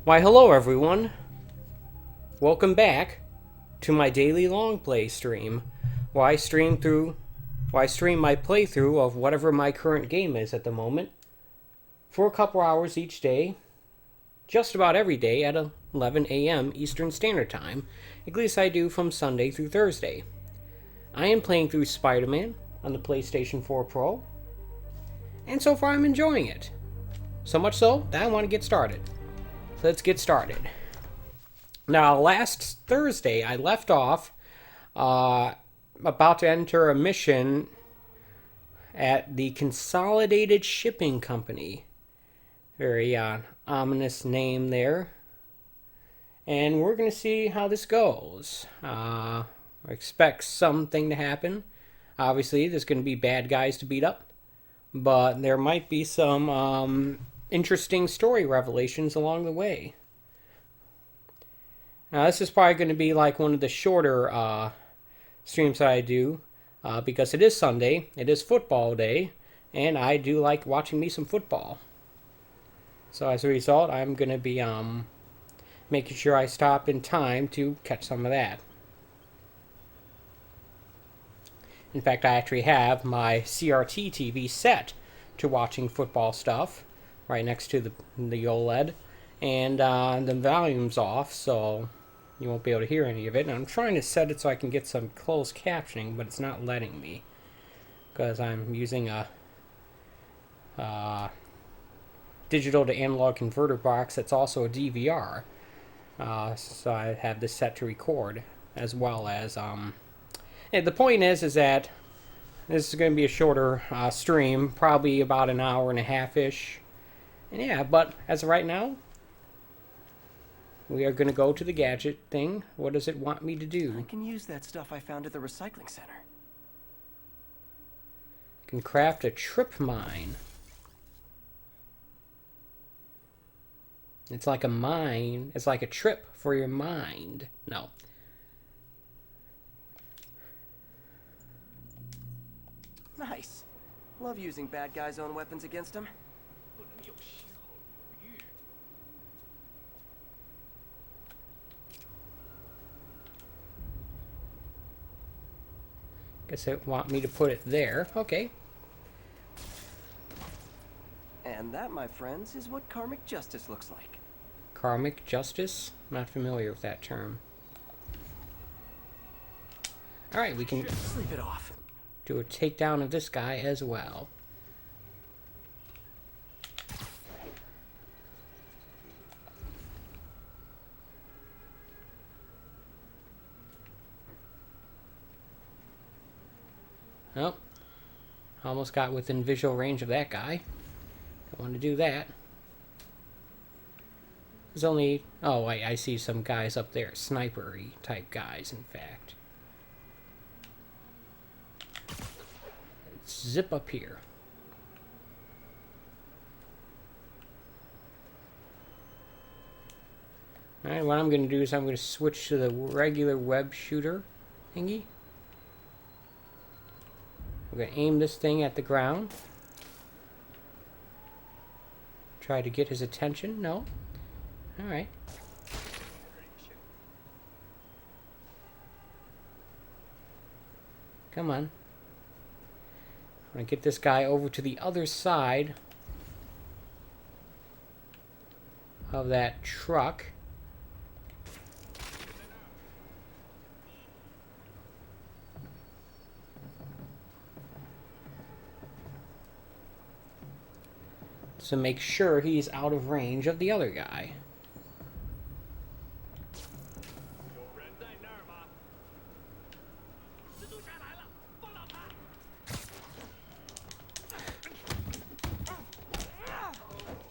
Why, hello everyone. Welcome back to my daily LongPlay stream, where I stream my playthrough of whatever my current game is at the moment for a couple hours each day, just about every day at 11 a.m. Eastern Standard Time. At least I do from Sunday through Thursday. I am playing through Spider-Man on the PlayStation 4 Pro, and so far I'm enjoying it. So much so that I want to get started. Let's get started. Now, last Thursday, I left off about to enter a mission at the Consolidated Shipping Company. Very ominous name there. And we're going to see how this goes. I expect something to happen. Obviously, there's going to be bad guys to beat up. But there might be some interesting story revelations along the way. Now, this is probably going to be like one of the shorter streams that I do, because it is Sunday, it is football day, and I do like watching me some football. So as a result, I'm going to be making sure I stop in time to catch some of that. In fact, I actually have my CRT TV set to watching football stuff right next to the OLED, and the volume's off, so you won't be able to hear any of it. And I'm trying to set it so I can get some closed captioning, but it's not letting me because I'm using a digital to analog converter box that's also a DVR. So I have this set to record as well as the point is that this is going to be a shorter stream, probably about an hour and a half-ish. And yeah, but as of right now, we are going to go to the gadget thing. What does it want me to do? I can use that stuff I found at the recycling center. Can craft a trip mine. It's like a mine. It's like a trip for your mind. No. Nice. Love using bad guys' own weapons against them. Guess it want me to put it there. Okay. And that, my friends, is what karmic justice looks like. Karmic justice? Not familiar with that term. Alright, we can Sleep it off. do a takedown of this guy as well. Oh, almost got within visual range of that guy. Don't want to do that. There's only... Oh, I see some guys up there. Sniper-y type guys, in fact. Let's zip up here. Alright, what I'm going to do is I'm going to switch to the regular web shooter thingy. We're going to aim this thing at the ground. Try to get his attention. No. Alright. Come on. I'm going to get this guy over to the other side of that truck. So make sure he's out of range of the other guy.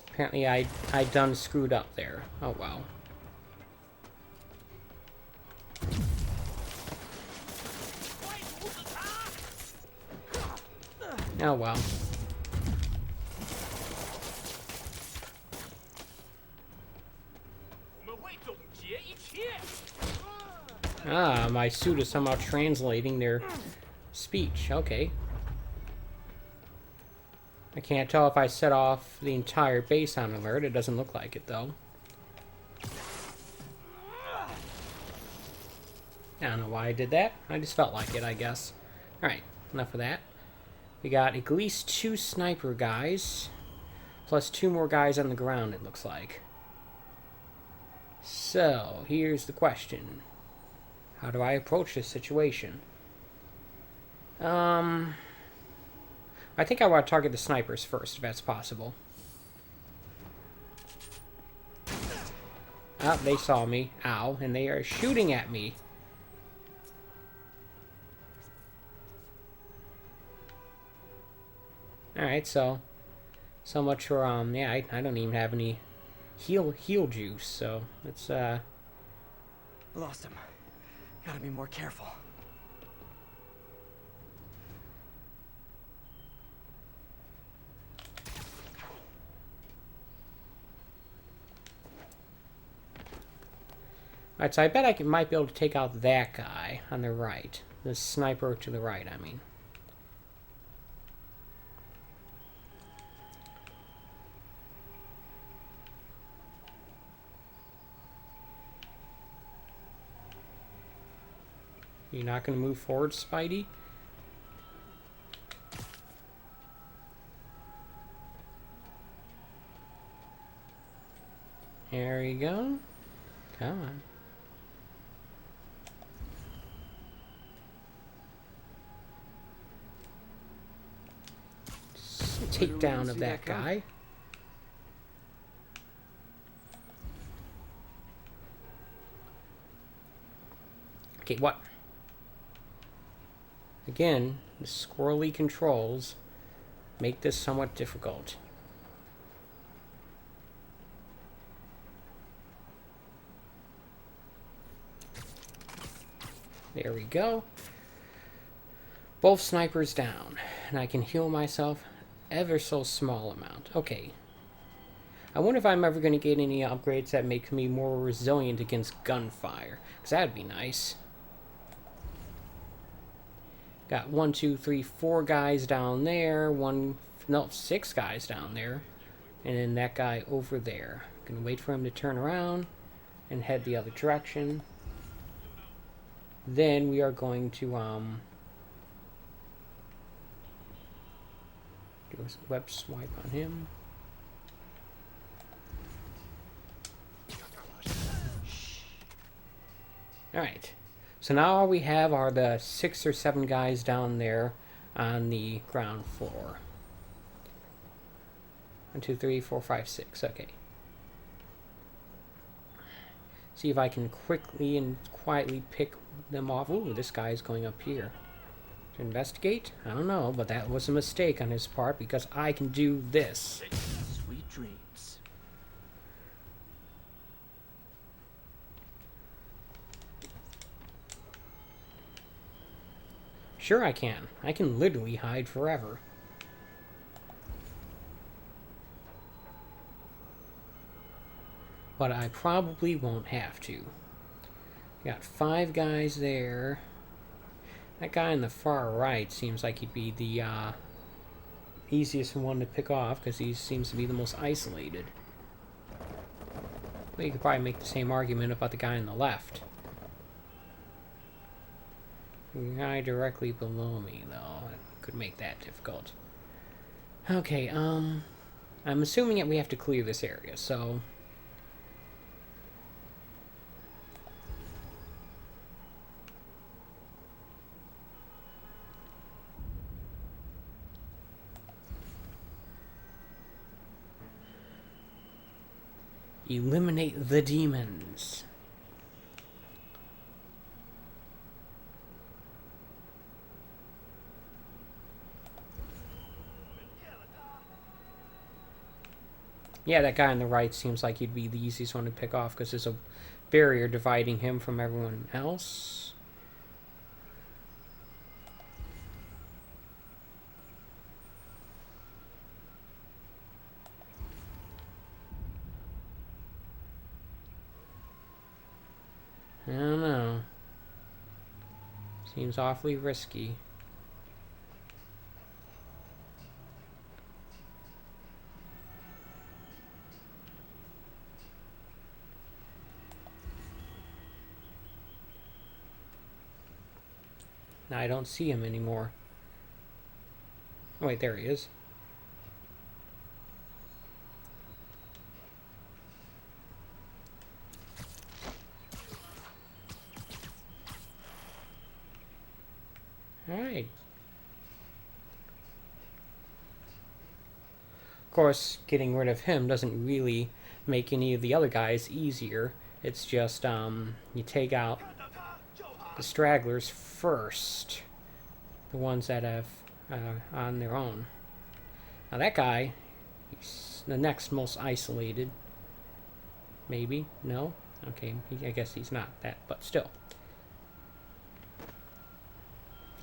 Apparently I done screwed up there. Oh well. Oh well. Ah, my suit is somehow translating their speech. Okay. I can't tell if I set off the entire base on alert. It doesn't look like it, though. I don't know why I did that. I just felt like it, I guess. Alright, enough of that. We got at least 2 sniper guys, plus 2 more guys on the ground, it looks like. So, here's the question. How do I approach this situation? I think I want to target the snipers first, if that's possible. Oh, they saw me. Ow. And they are shooting at me. Alright, so much for, yeah, I don't even have any heal juice, so let's, Lost him. Gotta be more careful. Alright, so I bet I might be able to take out that guy on the right. The sniper to the right, I mean. You're not going to move forward, Spidey? There you go. Come on. Takedown of that guy. Okay, what? Again, the squirrely controls make this somewhat difficult. There we go. Both snipers down, and I can heal myself ever so small amount. Okay. I wonder if I'm ever going to get any upgrades that make me more resilient against gunfire, because that'd be nice. Got 1, 2, 3, 4 guys down there. 6 guys down there. And then that guy over there. Gonna wait for him to turn around and head the other direction. Then we are going to do a web swipe on him. Alright. So now all we have are the 6 or 7 guys down there on the ground floor. 1, 2, 3, 4, 5, 6. Okay. See if I can quickly and quietly pick them off. Ooh, this guy is going up here. To investigate? I don't know, but that was a mistake on his part because I can do this. Sweet dreams. Sure I can. I can literally hide forever. But I probably won't have to. Got 5 guys there. That guy on the far right seems like he'd be the easiest one to pick off because he seems to be the most isolated. Well, you could probably make the same argument about the guy on the left. The guy directly below me, though, could make that difficult. Okay, I'm assuming that we have to clear this area, so... Eliminate the demons. Yeah, that guy on the right seems like he'd be the easiest one to pick off because there's a barrier dividing him from everyone else. I don't know. Seems awfully risky. I don't see him anymore. Oh, wait, there he is. Alright. Of course, getting rid of him doesn't really make any of the other guys easier. It's just, you take out the stragglers first. The ones that have, on their own. Now that guy, he's the next most isolated. Maybe? No? Okay, I guess he's not that, but still.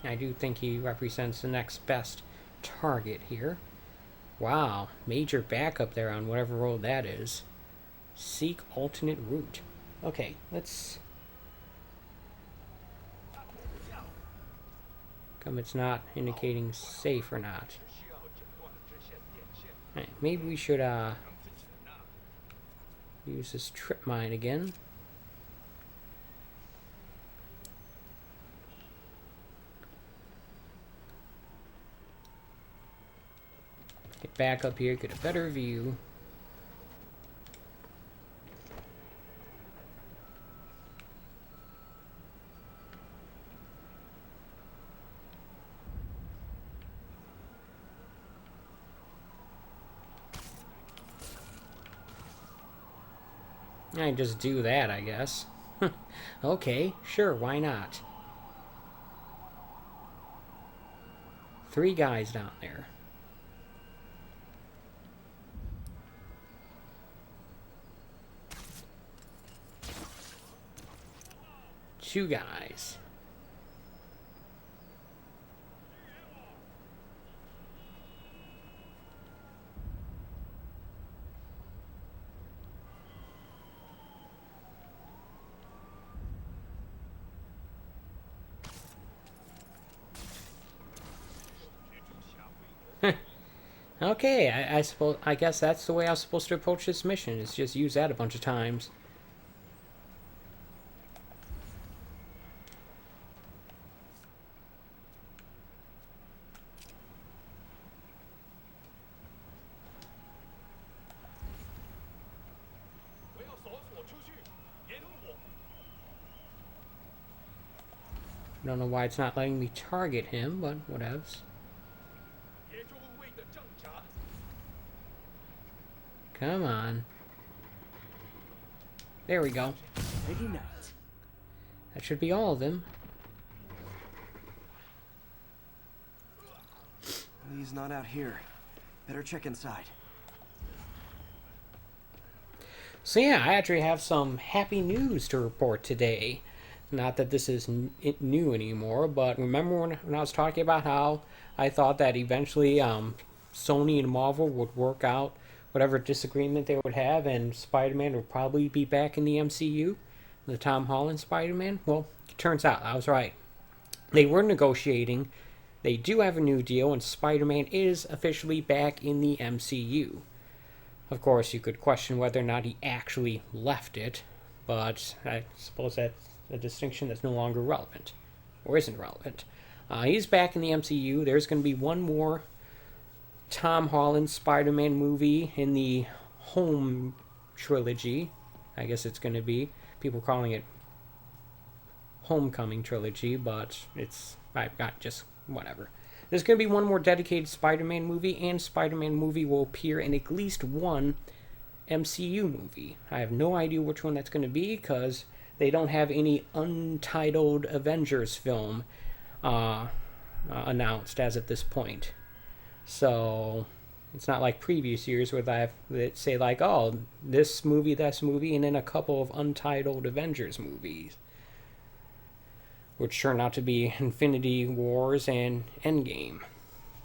I do think he represents the next best target here. Wow, major backup there on whatever road that is. Seek alternate route. Okay, let's... Come, it's not indicating safe or not. Right, maybe we should use this trip mine again. Get back up here, get a better view. I just do that, I guess. Okay, sure, why not? 3 guys down there. Two guys. Okay, I guess that's the way I was supposed to approach this mission, is just use that a bunch of times. Don't know why it's not letting me target him, but whatevs. Come on. There we go. That should be all of them. He's not out here. Better check inside. So yeah, I actually have some happy news to report today. Not that this is new anymore, but remember when I was talking about how I thought that eventually Sony and Marvel would work out whatever disagreement they would have, and Spider-Man would probably be back in the MCU, the Tom Holland Spider-Man? Well, it turns out I was right. They were negotiating. They do have a new deal, and Spider-Man is officially back in the MCU. Of course, you could question whether or not he actually left it, but I suppose that's a distinction that's no longer relevant, or isn't relevant. He's back in the MCU. There's going to be one more Tom Holland Spider-Man movie in the Home trilogy. I guess it's going to be. People calling it Homecoming trilogy, but I've got just whatever. There's going to be one more dedicated Spider-Man movie, and Spider-Man movie will appear in at least one MCU movie. I have no idea which one that's going to be, because they don't have any untitled Avengers film announced as of this point. So it's not like previous years where they say like, oh, this movie, and then a couple of untitled Avengers movies, which turned out to be Infinity Wars and Endgame.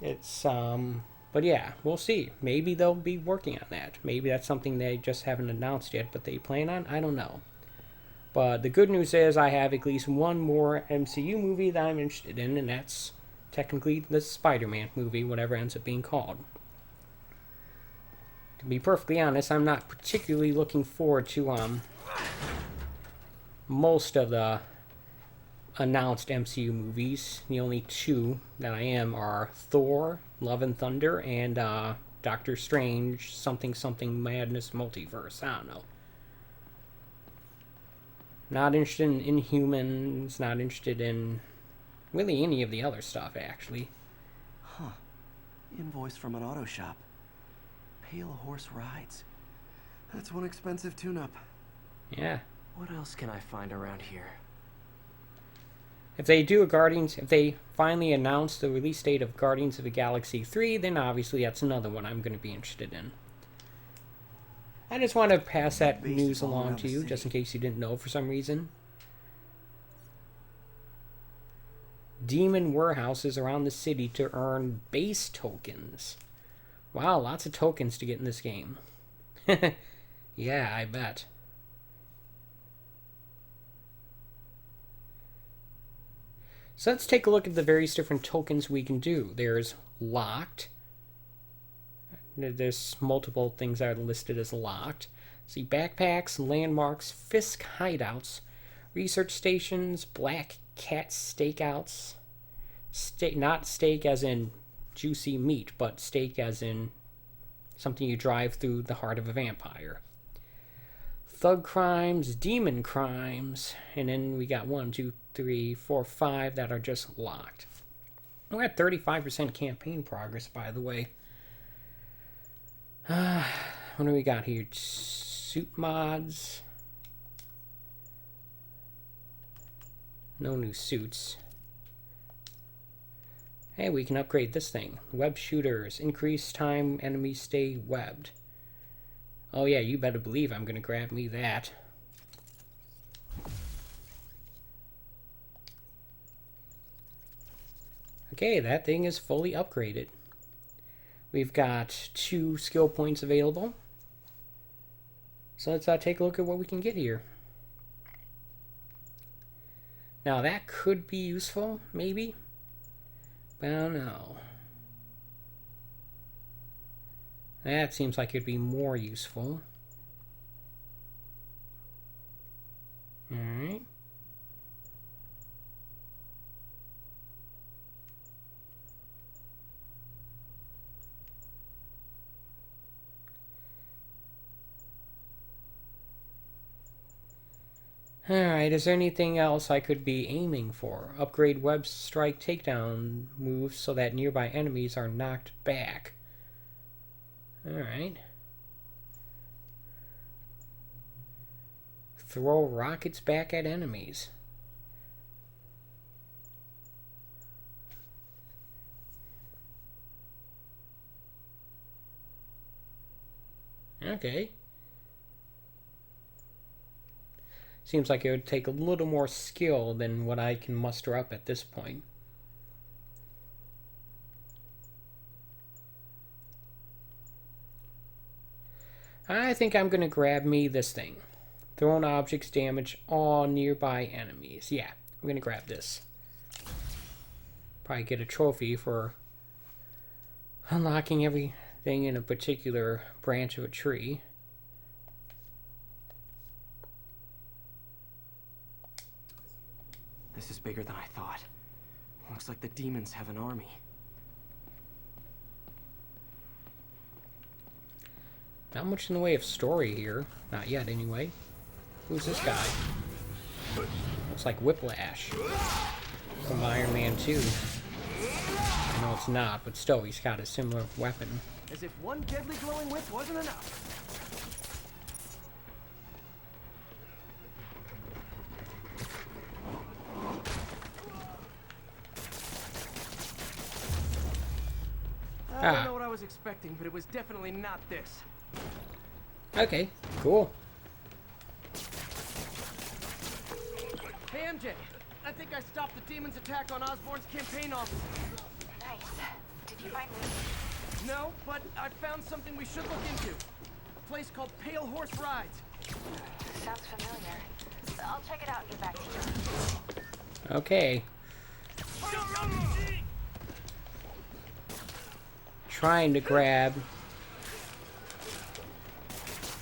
But yeah, we'll see. Maybe they'll be working on that. Maybe that's something they just haven't announced yet, but they plan on. I don't know. But the good news is I have at least one more MCU movie that I'm interested in, and that's technically the Spider-Man movie, whatever ends up being called. To be perfectly honest, I'm not particularly looking forward to most of the announced MCU movies. The only two that I am are Thor, Love and Thunder, and Doctor Strange, something Madness Multiverse. I don't know. Not interested in Inhumans, not interested in really any of the other stuff, actually. Huh. Invoice from an auto shop. Pale Horse Rides. That's one expensive tune-up. Yeah. What else can I find around here? If they finally announce the release date of Guardians of the Galaxy 3, then obviously that's another one I'm going to be interested in. I just want to pass that news along to you, just in case you didn't know for some reason. Demon warehouses around the city to earn base tokens. Wow, lots of tokens to get in this game. Yeah, I bet. So let's take a look at the various different tokens we can do. There's locked. There's multiple things that are listed as locked. See, backpacks, landmarks, Fisk hideouts, research stations, black cat stakeouts. Not steak as in juicy meat, but steak as in something you drive through the heart of a vampire. Thug crimes, demon crimes, and then we got 1, 2, 3, 4, 5 that are just locked. We're at 35% campaign progress, by the way. What do we got here? Suit mods. No new suits. Hey, we can upgrade this thing. Web shooters. Increase time enemies stay webbed. Oh yeah, you better believe I'm going to grab me that. Okay, that thing is fully upgraded. We've got 2 skill points available. So let's take a look at what we can get here. Now that could be useful, maybe. But I don't know. That seems like it'd be more useful. Alright. Alright, is there anything else I could be aiming for? Upgrade web strike takedown moves so that nearby enemies are knocked back. Alright. Throw rockets back at enemies. Okay. Seems like it would take a little more skill than what I can muster up at this point. I think I'm going to grab me this thing. Thrown objects damage all nearby enemies. Yeah, I'm going to grab this. Probably get a trophy for unlocking everything in a particular branch of a tree. This is bigger than I thought. Looks like the demons have an army. Not much in the way of story here. Not yet, anyway. Who's this guy? Looks like Whiplash from Iron Man 2. I know it's not, but still, he's got a similar weapon. As if one deadly glowing whip wasn't enough. I don't know what I was expecting, but it was definitely not this. Okay, cool. Hey MJ, I think I stopped the demon's attack on Osborn's campaign office. Nice. Did you find me? No, but I found something we should look into. A place called Pale Horse Rides. Sounds familiar. I'll check it out and get back to you. Okay. Trying to grab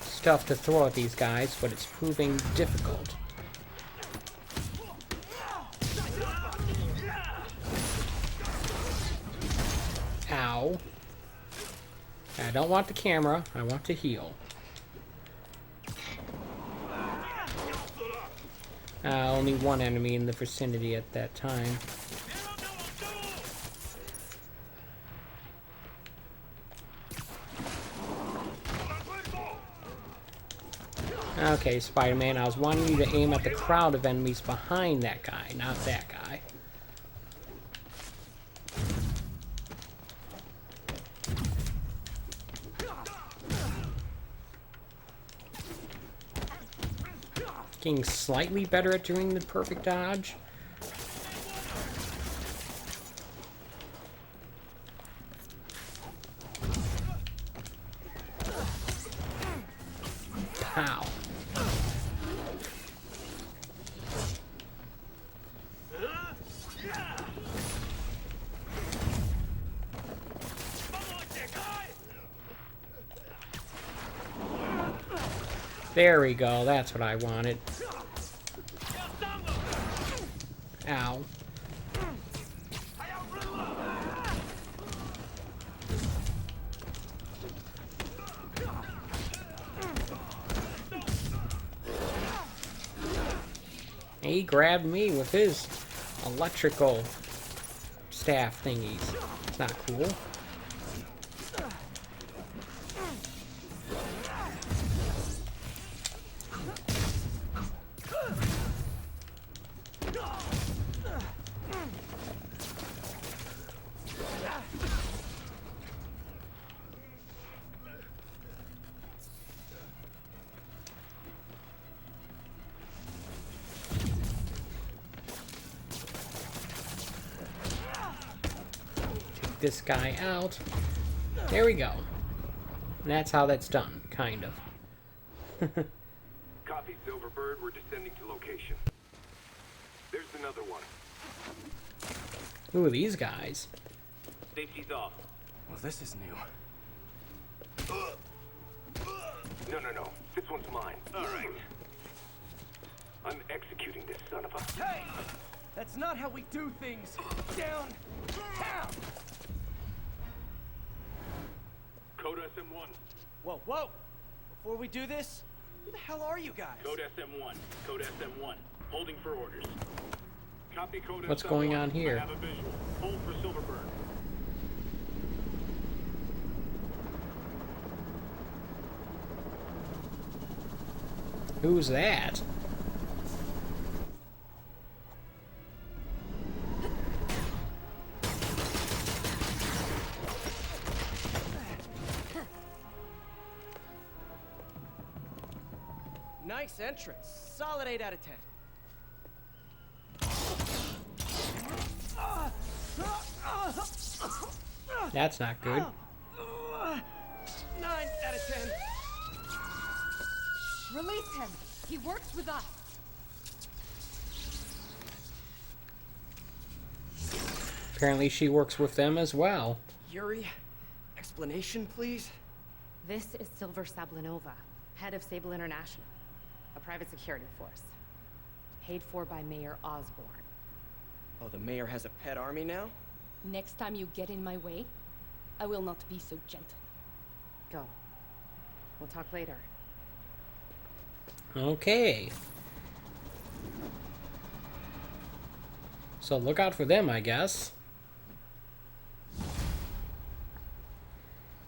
stuff to throw at these guys, but it's proving difficult. Ow. I don't want the camera. I want to heal. Only one enemy in the vicinity at that time. Okay, Spider-Man, I was wanting you to aim at the crowd of enemies behind that guy, not that guy. Getting slightly better at doing the perfect dodge. Pow. There we go, that's what I wanted. Ow. He grabbed me with his electrical staff thingies. It's not cool. This guy out. There we go. And that's how that's done, kind of. Copy, Silverbird. We're descending to location. There's another one. Who are these guys? Safety's off. Well, this is new. No. This one's mine. All right. I'm executing this son of a... Hey! That's not how we do things. Down! Down! Code SM1. Whoa! Before we do this, who the hell are you guys? Code SM1. Code SM1. Holding for orders. Copy code What's SM1. going on here? I have a visual. Hold for Silverbird. Who's that? Nice entrance. Solid 8 out of 10. That's not good. 9 out of 10. Release him. He works with us. Apparently she works with them as well. Yuri, explanation, please? This is Silver Sablinova, head of Sable International, a private security force. Paid for by Mayor Osborne. Oh, the mayor has a pet army now? Next time you get in my way, I will not be so gentle. Go. We'll talk later. Okay. So look out for them, I guess.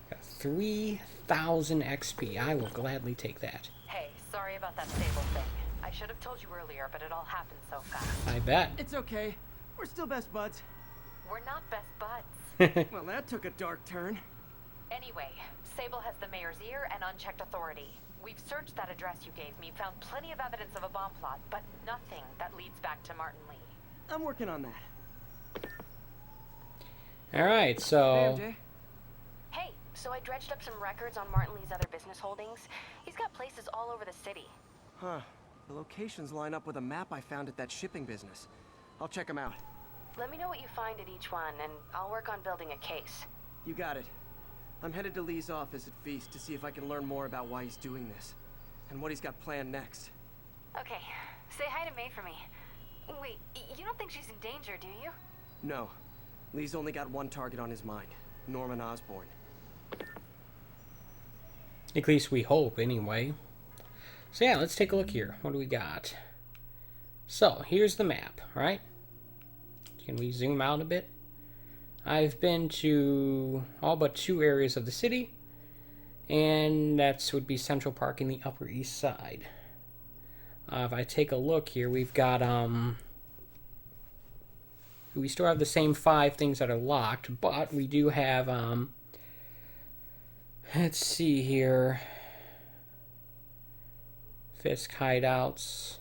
Got 3,000 XP. I will gladly take that. Hey, sorry about that Sable thing. I should have told you earlier, but it all happened so fast. I bet. It's okay. We're still best buds. We're not best buds. Well, that took a dark turn. Anyway, Sable has the mayor's ear and unchecked authority. We've searched that address you gave me, found plenty of evidence of a bomb plot, but nothing that leads back to Martin Lee. I'm working on that. Alright, Hey, so... MJ. Hey, so I dredged up some records on Martin Lee's other business holdings. He's got places all over the city. Huh. The locations line up with a map I found at that shipping business. I'll check them out. Let me know what you find at each one, and I'll work on building a case. You got it. I'm headed to Lee's office at Feast to see if I can learn more about why he's doing this. And what he's got planned next. Okay, say hi to May for me. Wait, you don't think she's in danger, do you? No. Lee's only got one target on his mind. Norman Osborn. At least we hope, anyway. So yeah, let's take a look here. What do we got? So, here's the map, right? Can we zoom out a bit? I've been to all but 2 areas of the city, and that would be Central Park in the Upper East Side. If I take a look here, we've got, we still have the same 5 things that are locked, but we do have, let's see here. Fisk hideouts.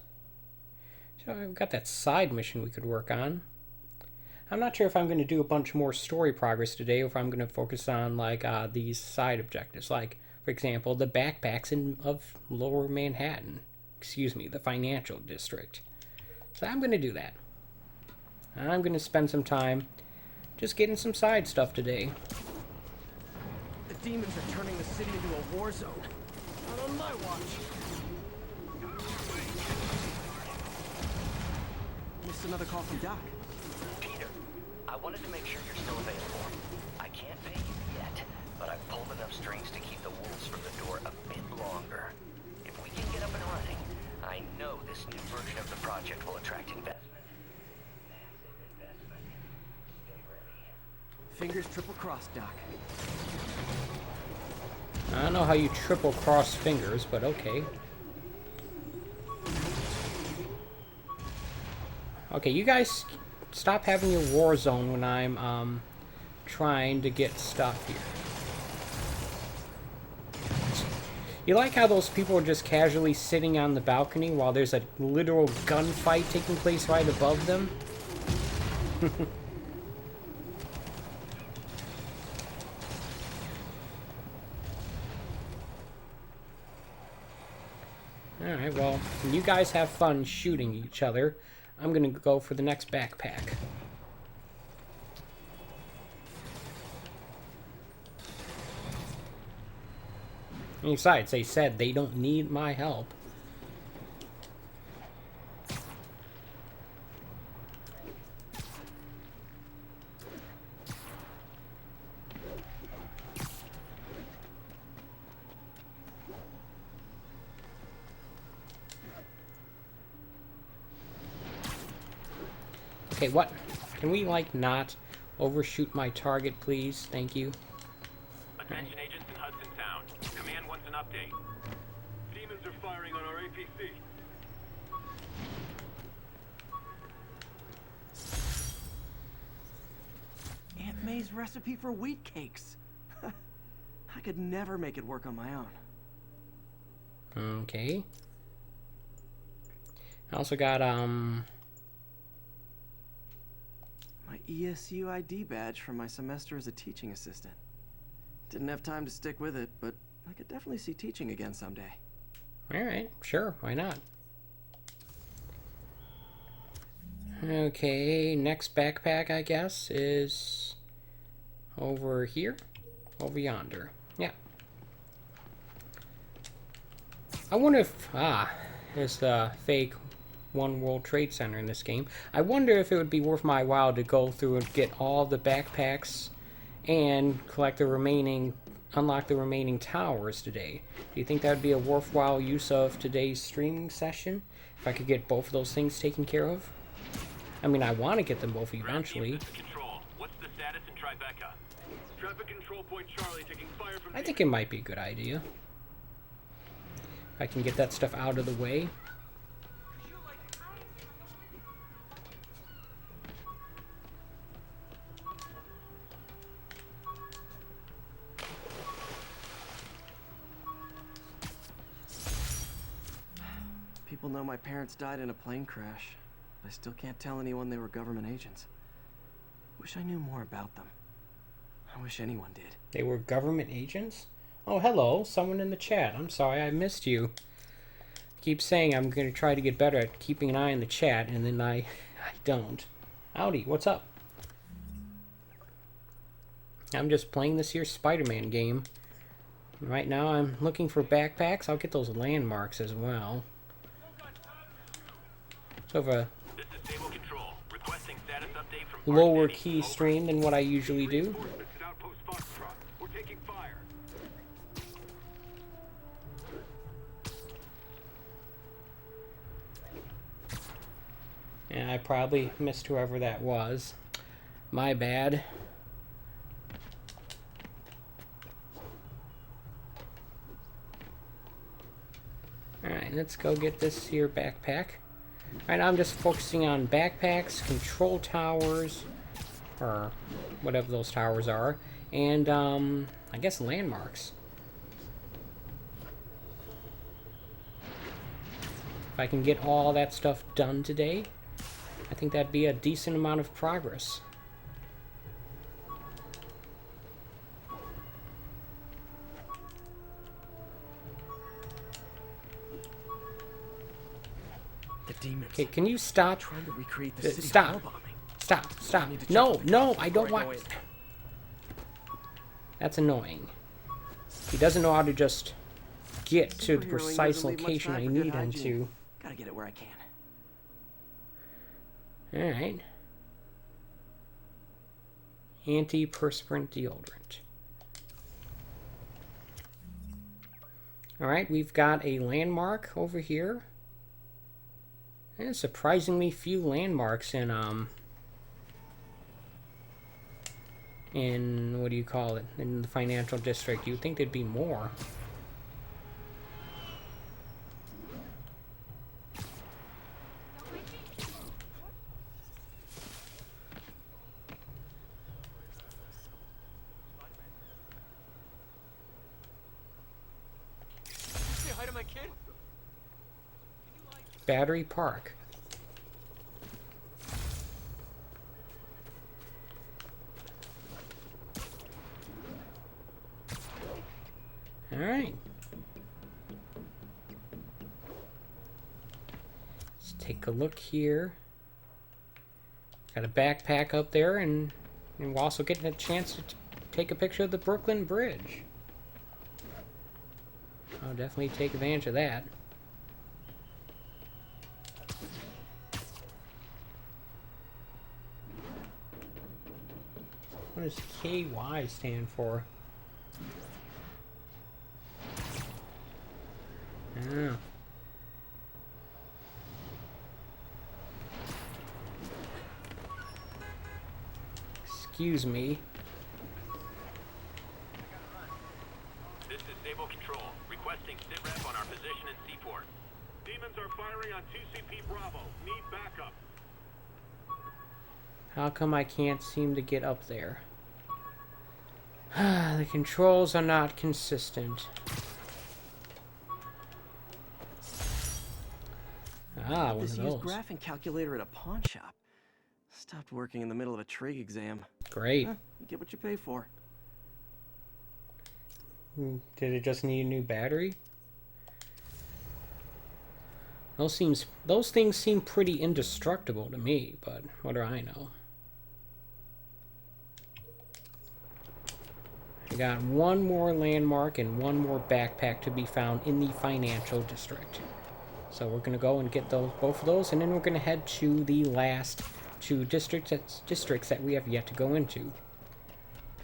So I've got that side mission we could work on. I'm not sure if I'm going to do a bunch more story progress today, or if I'm going to focus on, like, these side objectives. Like, for example, the backpacks of Lower Manhattan. Excuse me, the financial district. So I'm going to do that. I'm going to spend some time just getting some side stuff today. The demons are turning the city into a war zone. Not on my watch. Missed another call from Doc. Peter, I wanted to make sure you're still available. I can't pay you yet, but I've pulled enough strings to keep the wolves from the door a bit longer. If we can get up and running, I know this new version of the project will attract investment. Fingers triple crossed, Doc. I don't know how you triple cross fingers, but okay. Okay, you guys stop having your war zone when I'm trying to get stuff here. You like how those people are just casually sitting on the balcony while there's a literal gunfight taking place right above them? Alright, well, you guys have fun shooting each other. I'm gonna go for the next backpack. And besides, they said they don't need my help. Okay, what? Can we, like, not overshoot my target, please? Thank you. Attention agents in Hudson Town. Command wants an update. Demons are firing on our APC. Aunt May's recipe for wheat cakes. I could never make it work on my own. Okay. I also got, My ESU ID badge from my semester as a teaching assistant. Didn't have time to stick with it, but I could definitely see teaching again someday. Alright, sure, why not? Okay, next backpack, I guess, is over here? Over yonder. Yeah. I wonder if... there's the fake One World Trade Center in this game. I wonder if it would be worth my while to go through and get all the backpacks and collect the remaining, unlock the remaining towers today. Do you think that would be a worthwhile use of today's streaming session? If I could get both of those things taken care of? I mean, I want to get them both eventually. Control. What's the status in Tribeca? Traffic control point Charlie taking fire from... I think it might be a good idea. If I can get that stuff out of the way. People know my parents died in a plane crash. I still can't tell anyone they were government agents. Wish I knew more about them. I wish anyone did. They were government agents? Oh, hello. Someone in the chat. I'm sorry, I missed you. I keep saying I'm going to try to get better at keeping an eye on the chat, and then I don't. Howdy, what's up? I'm just playing this here Spider-Man game. Right now I'm looking for backpacks. I'll get those landmarks as well. So This is Stable Control. Requesting status update from lower key stream than what I usually do. Reinforcements at Outpost Fox Yeah, I probably missed whoever that was. My bad. Alright, let's go get this here backpack. Right now I'm just focusing on backpacks, control towers, or whatever those towers are, and I guess landmarks. If I can get all that stuff done today, I think that'd be a decent amount of progress. The demons. Okay, can you stop? Trying to recreate the city Stop. hall bombing. Stop. need to No, check the no, map I don't before I want... go in. That's annoying. He doesn't know how to just get to the Superheroing precise doesn't leave much location time I for good need him hygiene. to. Gotta get it where I can. Alright. Antiperspirant deodorant. Alright, we've got a landmark over here. And surprisingly few landmarks in what do you call it? In the financial district. You'd think there'd be more. Say hi to my kid. Battery Park. Alright. Let's take a look here. Got a backpack up there, and we're also getting a chance to take a picture of the Brooklyn Bridge. I'll definitely take advantage of that. What does KY stand for? Oh. Excuse me. This is Sable Control, requesting SITREP on our position in Seaport. Demons are firing on TCP Bravo. Need backup. How come I can't seem to get up there? The controls are not consistent. Ah, one of This used those. graphing calculator at a pawn shop. Stopped working in the middle of a trig exam. Great. Huh, you get what you pay for. Did it just need a new battery? Those things seem pretty indestructible to me, but what do I know? I got one more landmark and one more backpack to be found in the financial district. So we're gonna go and get both of those, and then we're gonna head to the last two districts that we have yet to go into.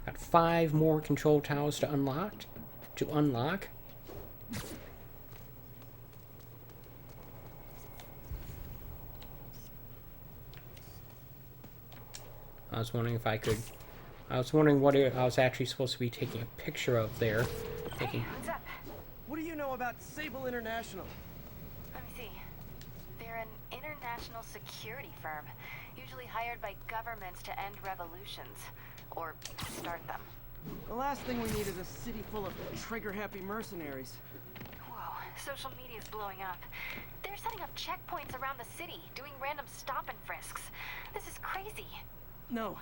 Got 5 more control towers to unlock. I was wondering if I could. I was wondering what I was actually supposed to be taking a picture of there. Hey, what's up? What do you know about Sable International? Let me see. They're an international security firm, usually hired by governments to end revolutions, or start them. The last thing we need is a city full of trigger-happy mercenaries. Whoa, social media's blowing up. They're setting up checkpoints around the city, doing random stop and frisks. This is crazy. No,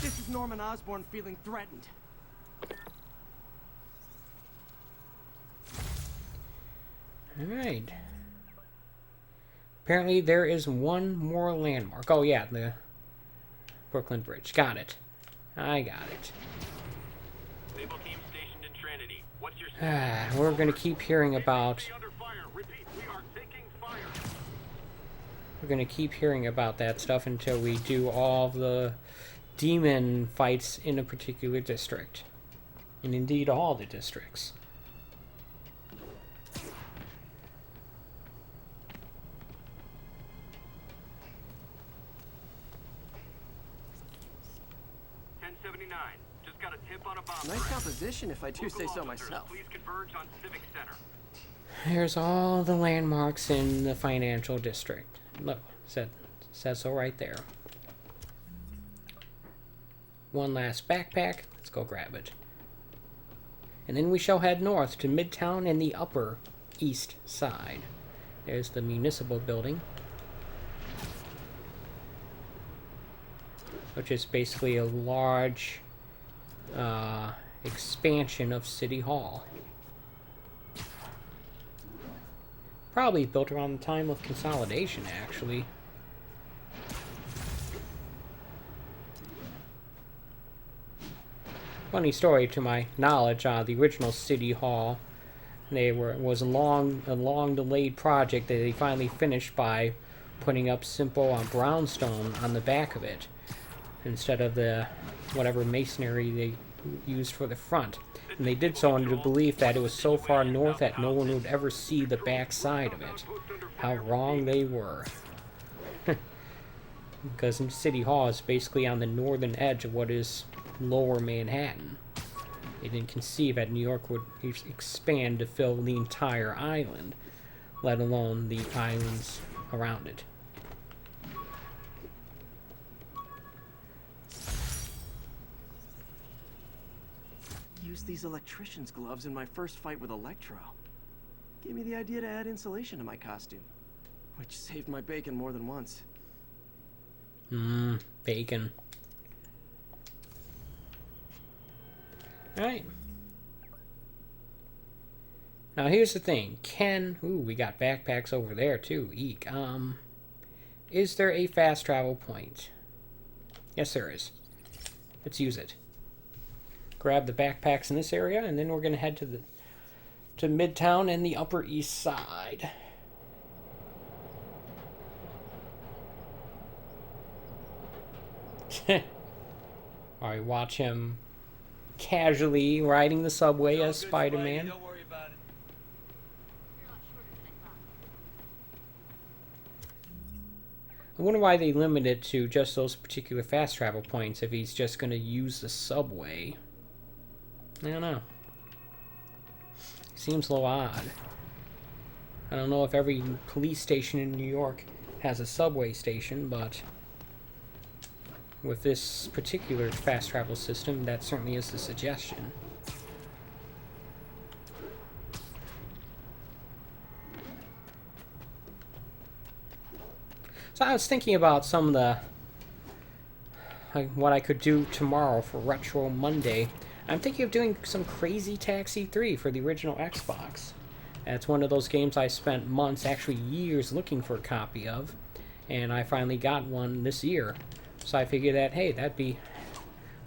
this is Norman Osborn feeling threatened. Alright. Apparently there is one more landmark. Oh yeah, the Brooklyn Bridge. Got it. I got it. Sable team stationed in Trinity. What's your We're gonna keep hearing about... Be under fire. Repeat, we are taking fire. We're gonna keep hearing about that stuff until we do all the demon fights in a particular district. And indeed all the districts. bomb Nice threat. composition, if I do say so Officers, myself. please converge on Civic Center. Here's all the landmarks in the financial district. Look, says so right there. One last backpack. Let's go grab it. And then we shall head north to Midtown and the Upper East Side. There's the municipal building, which is basically a large expansion of City Hall. Probably built around the time of consolidation, actually. Funny story, to my knowledge, the original City Hall was a long delayed project that they finally finished by putting up simple brownstone on the back of it instead of the whatever masonry they used for the front. And they did so under the belief that it was so far north that no one would ever see the back side of it. How wrong they were. Because City Hall is basically on the northern edge of what is lower Manhattan. They didn't conceive that New York would expand to fill the entire island, let alone the islands around it. Used these electrician's gloves in my first fight with Electro. Gave me the idea to add insulation to my costume, which saved my bacon more than once. Bacon. Alright. Now here's the thing. We got backpacks over there too. Eek. Is there a fast travel point? Yes, there is. Let's use it. Grab the backpacks in this area, and then we're gonna head to Midtown and the Upper East Side. Alright, watch him casually riding the subway as Spider-Man. Don't worry about it. I wonder why they limit it to just those particular fast travel points if he's just going to use the subway. I don't know. Seems a little odd. I don't know if every police station in New York has a subway station, but with this particular fast travel system, that certainly is the suggestion. So I was thinking about some of the what I could do tomorrow for Retro Monday. I'm thinking of doing some Crazy Taxi 3 for the original Xbox. It's one of those games I spent months, actually years, looking for a copy of, and I finally got one this year. So I figured that, hey, that'd be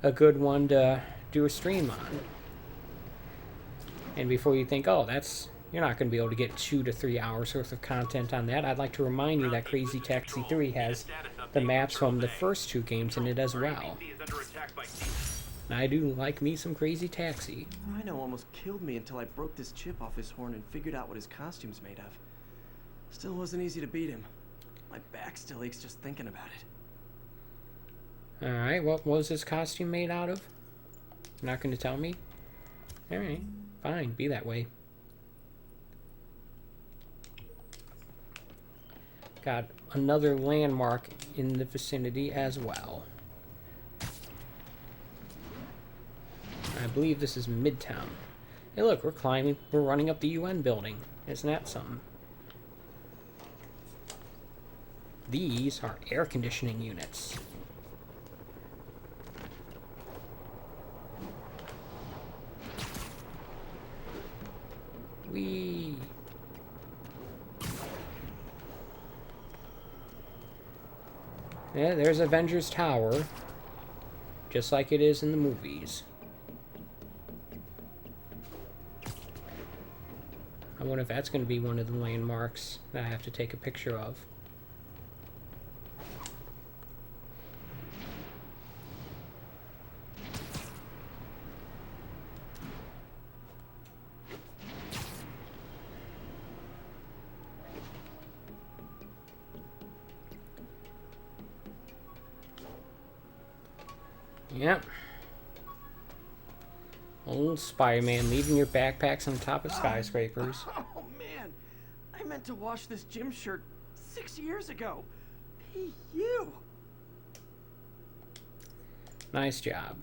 a good one to do a stream on. And before you think, oh, you're not going to be able to get 2 to 3 hours worth of content on that, I'd like to remind you that Crazy Taxi 3 has the maps from the first 2 games in it as well. And I do like me some Crazy Taxi. Rhino almost killed me until I broke this chip off his horn and figured out what his costume's made of. Still wasn't easy to beat him. My back still aches just thinking about it. Alright, what was his costume made out of? You're not going to tell me? Alright, fine, be that way. Got another landmark in the vicinity as well. I believe this is Midtown. Hey look, we're running up the UN building. Isn't that something? These are air conditioning units. Whee! Yeah, there's Avengers Tower. Just like it is in the movies. I wonder if that's going to be one of the landmarks that I have to take a picture of. Yep. old Spider-Man leaving your backpacks on top of skyscrapers. Oh man, I meant to wash this gym shirt 6 years ago. Hey, you. Nice job.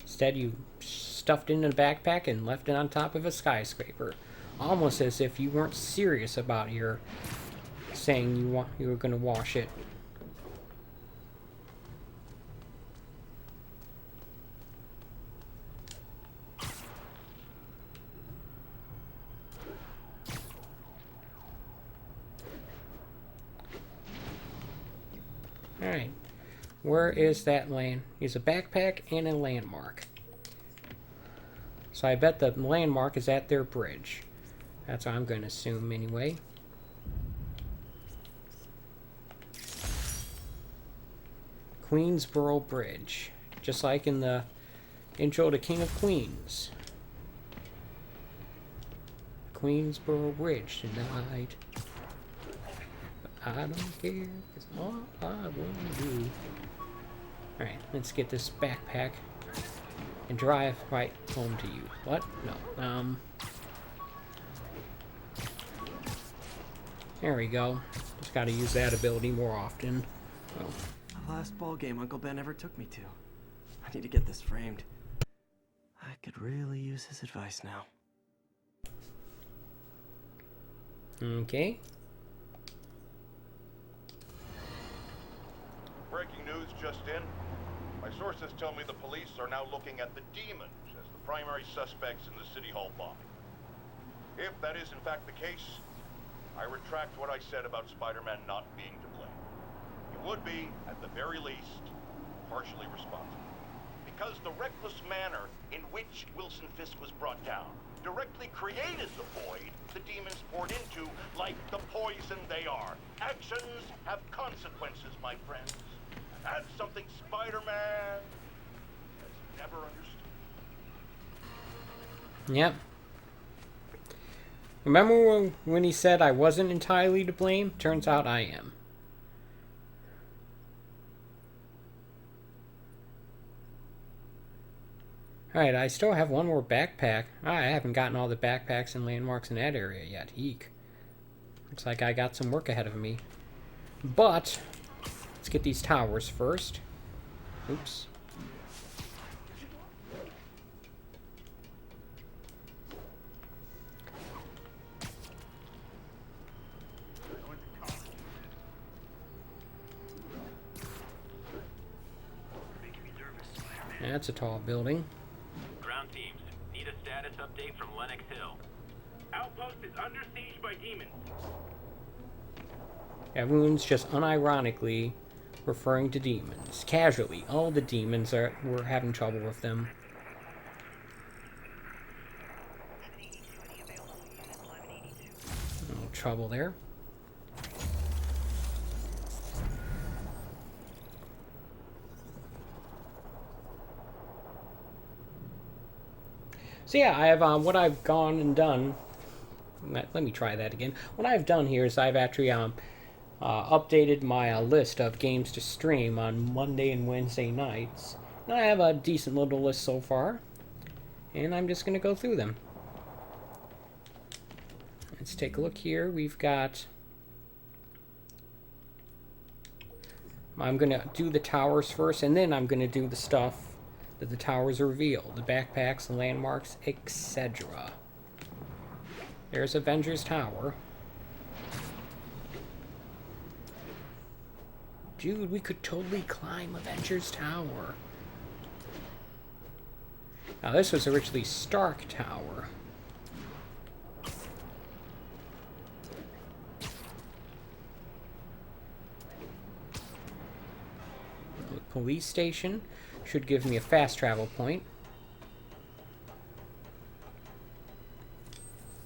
Instead, you stuffed it in a backpack and left it on top of a skyscraper. Almost as if you weren't serious about your saying you were going to wash it. Alright. Where is that land? There's a backpack and a landmark. So I bet the landmark is at their bridge. That's what I'm going to assume anyway. Queensboro Bridge. Just like in the intro to King of Queens. Queensboro Bridge tonight. But I don't care, 'cause all I want to do. Alright, let's get this backpack and drive right home to you. What? No. There we go. Just gotta use that ability more often. Oh. The last ball game Uncle Ben ever took me to. I need to get this framed. I could really use his advice now. Okay. Breaking news just in. My sources tell me the police are now looking at the demons as the primary suspects in the City Hall bomb. If that is in fact the case, I retract what I said about Spider-Man not being to blame. He would be, at the very least, partially responsible. Because the reckless manner in which Wilson Fisk was brought down directly created the void the demons poured into, like the poison they are. Actions have consequences, my friends. And that's something Spider-Man has never understood. Yep. Remember when he said I wasn't entirely to blame? Turns out I am. Alright, I still have one more backpack. I haven't gotten all the backpacks and landmarks in that area yet. Eek. Looks like I got some work ahead of me. But, let's get these towers first. Oops. That's a tall building. Ground teams, need a status update from Lenox Hill. Outpost is under siege by demons. Everyone's just unironically referring to demons. Casually. All the demons we're having trouble with them. No trouble there. So yeah, I have what I've gone and done. Let me try that again. What I've done here is I've actually updated my list of games to stream on Monday and Wednesday nights. And I have a decent little list so far, and I'm just going to go through them. Let's take a look here. We've got... I'm going to do the towers first, and then I'm going to do the stuff that the towers reveal. The backpacks, the landmarks, etc. There's Avengers Tower. Dude, we could totally climb Avengers Tower. Now, this was originally Stark Tower. The police station should give me a fast travel point.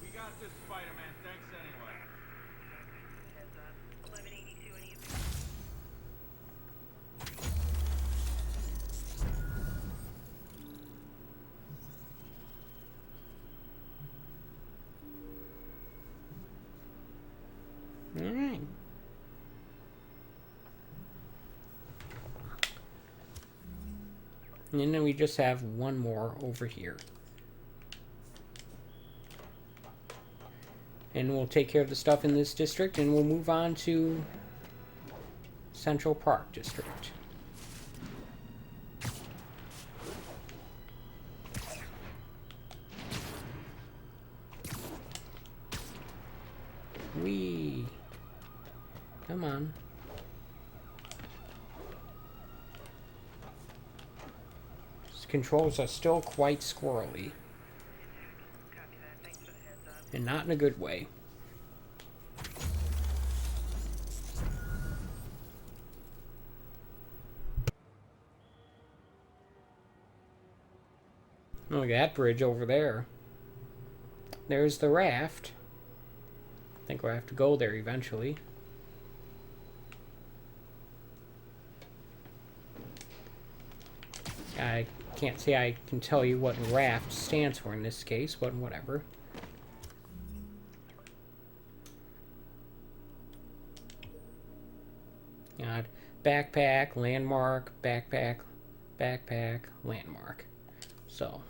We got this, Spider-Man. Thanks anyway. Heads up. 1182, any of Alright. And then we just have one more over here. And we'll take care of the stuff in this district, and we'll move on to Central Park District. Whee! Come on. These controls are still quite squirrely. And not in a good way. Look at that bridge over there. There's the raft. I think we'll have to go there eventually. I can't say I can tell you what raft stands for in this case, but whatever. God. Backpack, landmark, backpack, backpack, landmark. So,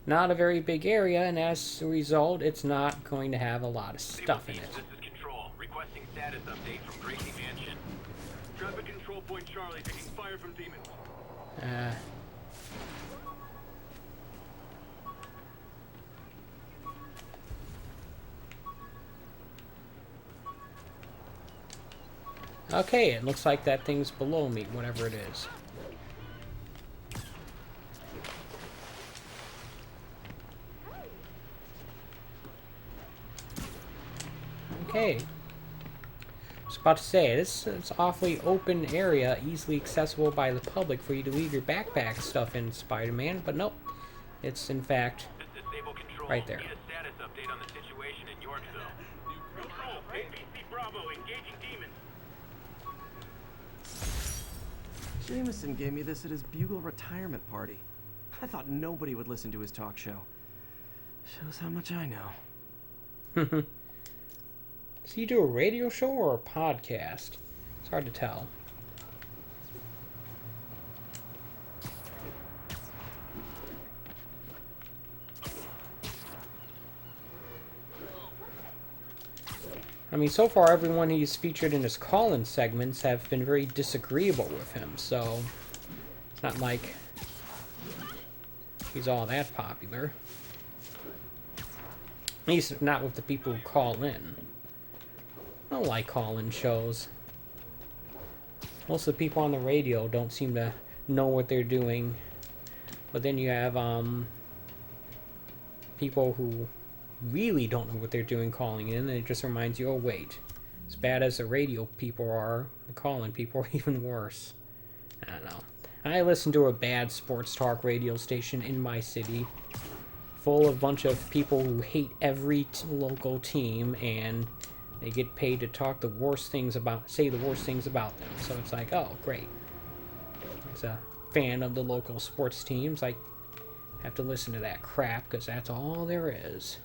not a very big area, and as a result, it's not going to have a lot of stuff in it. This is Control. Requesting status update from Gracie Mansion. Traffic control point Charlie taking fire from demons. Okay, it looks like that thing's below me, whatever it is. Okay. I was about to say, this is an awfully open area, easily accessible by the public for you to leave your backpack stuff in, Spider-Man, but nope. It's, in fact, right there. Need a status update on the situation in Yorkville. Control, APC Bravo, engaging demons. Jameson gave me this at his Bugle retirement party. I thought nobody would listen to his talk show. Shows how much I know. Does he do a radio show or a podcast? It's hard to tell. I mean, so far everyone he's featured in his call-in segments have been very disagreeable with him, so it's not like he's all that popular. At least not with the people who call in. I don't like call-in shows. Most of the people on the radio don't seem to know what they're doing. But then you have people who really don't know what they're doing calling in, and it just reminds you, oh wait, as bad as the radio people are, the call-in people are even worse. I don't know. I listen to a bad sports talk radio station in my city, full of a bunch of people who hate every local team, and they get paid to talk the worst things about, say the worst things about them. So it's like, oh great. As a fan of the local sports teams, I have to listen to that crap because that's all there is.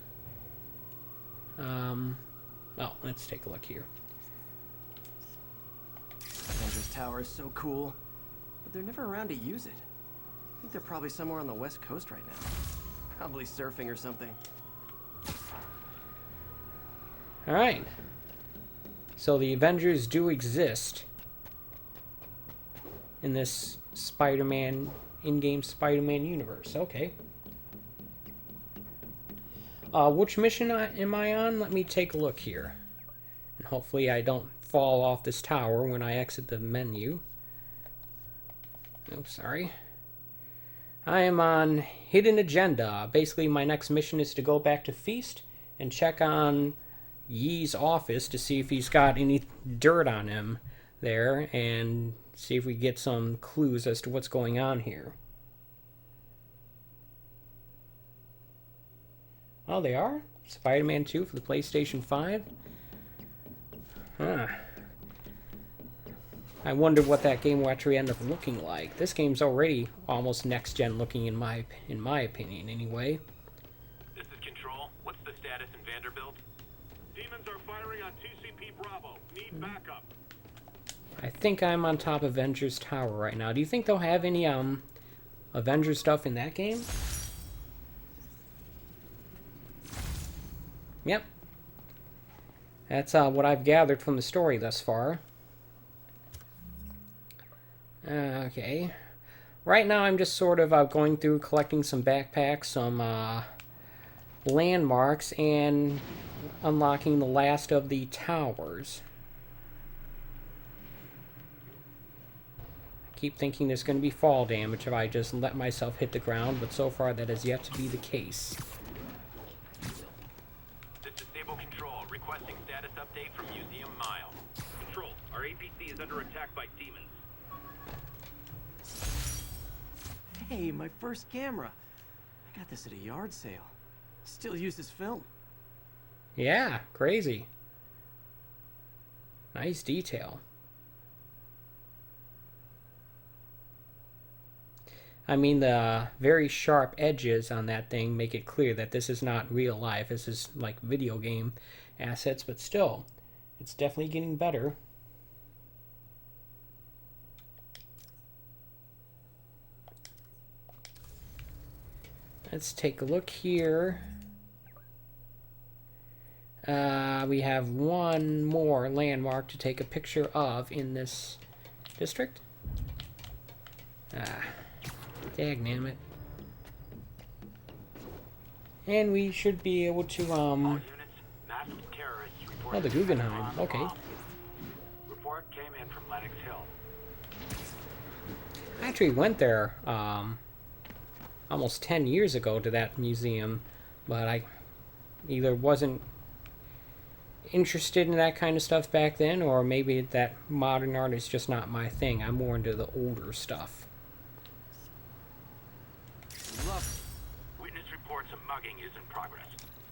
Well, let's take a look here. Avengers Tower is so cool, but they're never around to use it. I think they're probably somewhere on the West Coast right now. Probably surfing or something. Alright. So the Avengers do exist in this Spider-Man, in-game Spider-Man universe. Okay. Which mission am I on? Let me take a look here. And hopefully I don't fall off this tower when I exit the menu. Oops, sorry. I am on Hidden Agenda. Basically, my next mission is to go back to Feast and check on Yee's office to see if he's got any dirt on him there and see if we get some clues as to what's going on here. Oh, they are? Spider-Man 2 for the PlayStation 5? Huh. I wonder what that game will actually end up looking like. This game's already almost next-gen looking in my opinion, anyway. This is Control. What's the status in Vanderbilt? Demons are firing on 2CP Bravo. Need backup. I think I'm on top of Avengers Tower right now. Do you think they'll have any Avengers stuff in that game? Yep. That's what I've gathered from the story thus far. Okay. Right now I'm just sort of going through collecting some backpacks, some landmarks, and unlocking the last of the towers. I keep thinking there's going to be fall damage if I just let myself hit the ground, but so far that has yet to be the case. This is Stable Control, requesting status update from Museum Mile. Control, our APC is under attack by demons. Hey, my first camera. I got this at a yard sale. Still uses film. Yeah, crazy. Nice detail. I mean, the very sharp edges on that thing make it clear that this is not real life. This is like video game assets, but still, it's definitely getting better. Let's take a look here. We have one more landmark to take a picture of in this district. Dagnammit. And we should be able to, All units, masked terrorists reported. oh, the Guggenheim. Okay. Report came in from Lenox Hill. I actually went there, almost 10 years ago to that museum, but I either wasn't interested in that kind of stuff back then, or maybe that modern art is just not my thing. I'm more into the older stuff. Witness reports a mugging is in progress.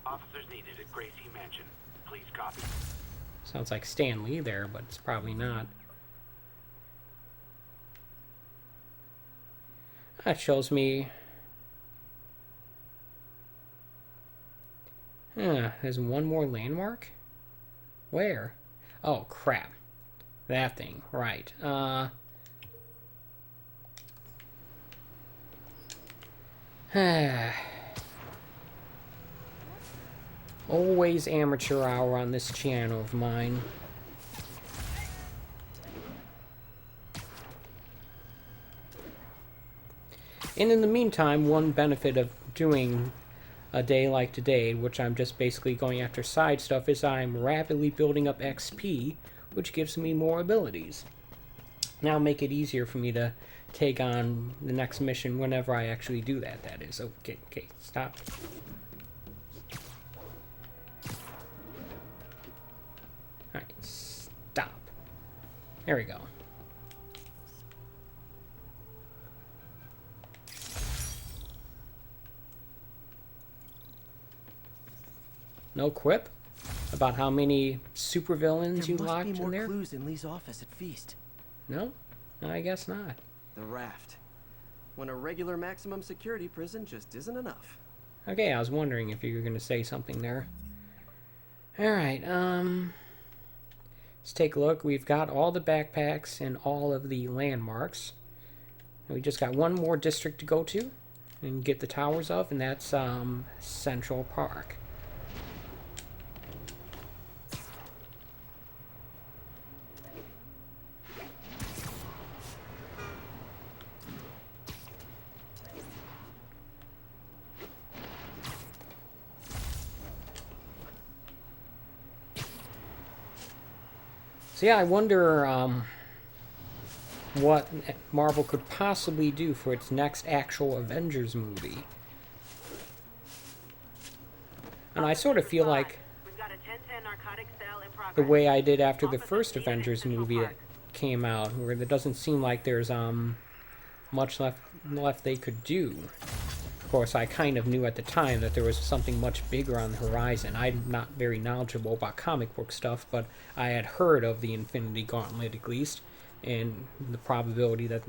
Officers needed at Gracie Mansion. Please copy. Sounds like Stan Lee there, but it's probably not. That shows me... there's one more landmark? Where? Oh, crap. That thing. Right. Always amateur hour on this channel of mine. And in the meantime, one benefit of doing a day like today, which I'm just basically going after side stuff, is I'm rapidly building up XP, which gives me more abilities. Now make it easier for me to take on the next mission whenever I actually do that, that is. Okay, stop. Alright, stop. There we go. No quip about how many supervillains you locked in there? There must be more clues in Lee's office at Feast. No? I guess not. The raft. When a regular maximum security prison just isn't enough. Okay, I was wondering if you were going to say something there. Alright, let's take a look. We've got all the backpacks and all of the landmarks. And we just got one more district to go to and get the towers of, and that's Central Park. So yeah, I wonder what Marvel could possibly do for its next actual Avengers movie. And I sort of feel like the way I did after the first Avengers movie that came out, where there doesn't seem like there's much left they could do. Of course, I kind of knew at the time that there was something much bigger on the horizon. I'm not very knowledgeable about comic book stuff, but I had heard of the Infinity Gauntlet at least, and the probability that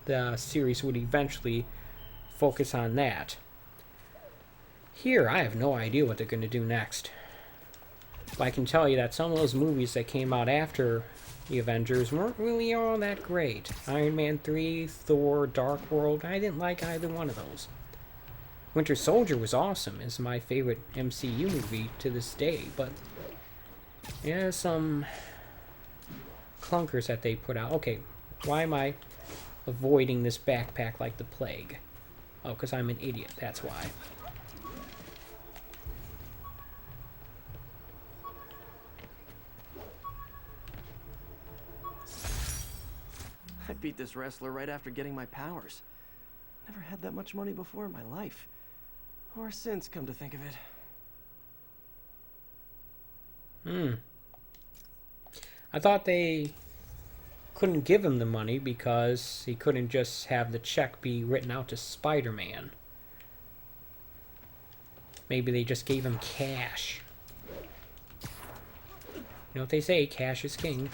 the series would eventually focus on that. Here, I have no idea what they're going to do next. But I can tell you that some of those movies that came out after the Avengers weren't really all that great. Iron Man 3, Thor, Dark World, I didn't like either one of those. Winter Soldier was awesome. It's my favorite MCU movie to this day, but yeah, some clunkers that they put out. Okay, why am I avoiding this backpack like the plague? Oh, because I'm an idiot, that's why. I beat this wrestler right after getting my powers. Never had that much money before in my life. Or since, come to think of it. I thought they couldn't give him the money because he couldn't just have the check be written out to Spider-Man. Maybe they just gave him cash. You know what they say, cash is king.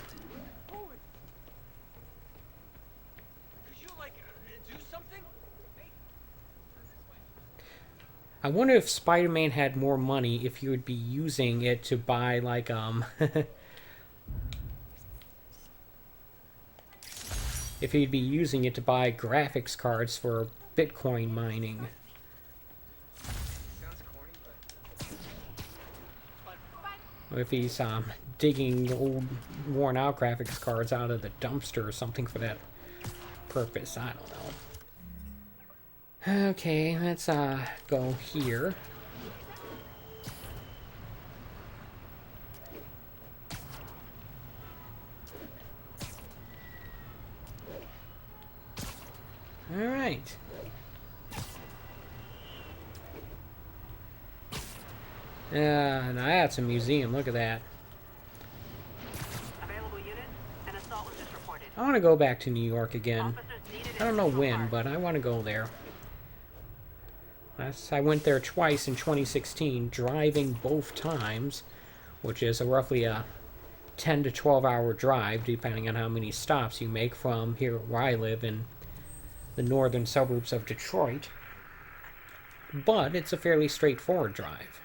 I wonder if Spider-Man had more money if he would be using it to buy, like, if he'd be using it to buy graphics cards for Bitcoin mining. Or if he's, digging old, worn-out graphics cards out of the dumpster or something for that purpose. I don't know. Okay, let's go here. All right. Now that's a museum. Look at that. Available unit, an assault was just reported. I want to go back to New York again. Officers needed I don't know additional when, parts. but I want to go there. I went there twice in 2016, driving both times, which is roughly a 10 to 12 hour drive, depending on how many stops you make from here where I live in the northern suburbs of Detroit. But it's a fairly straightforward drive.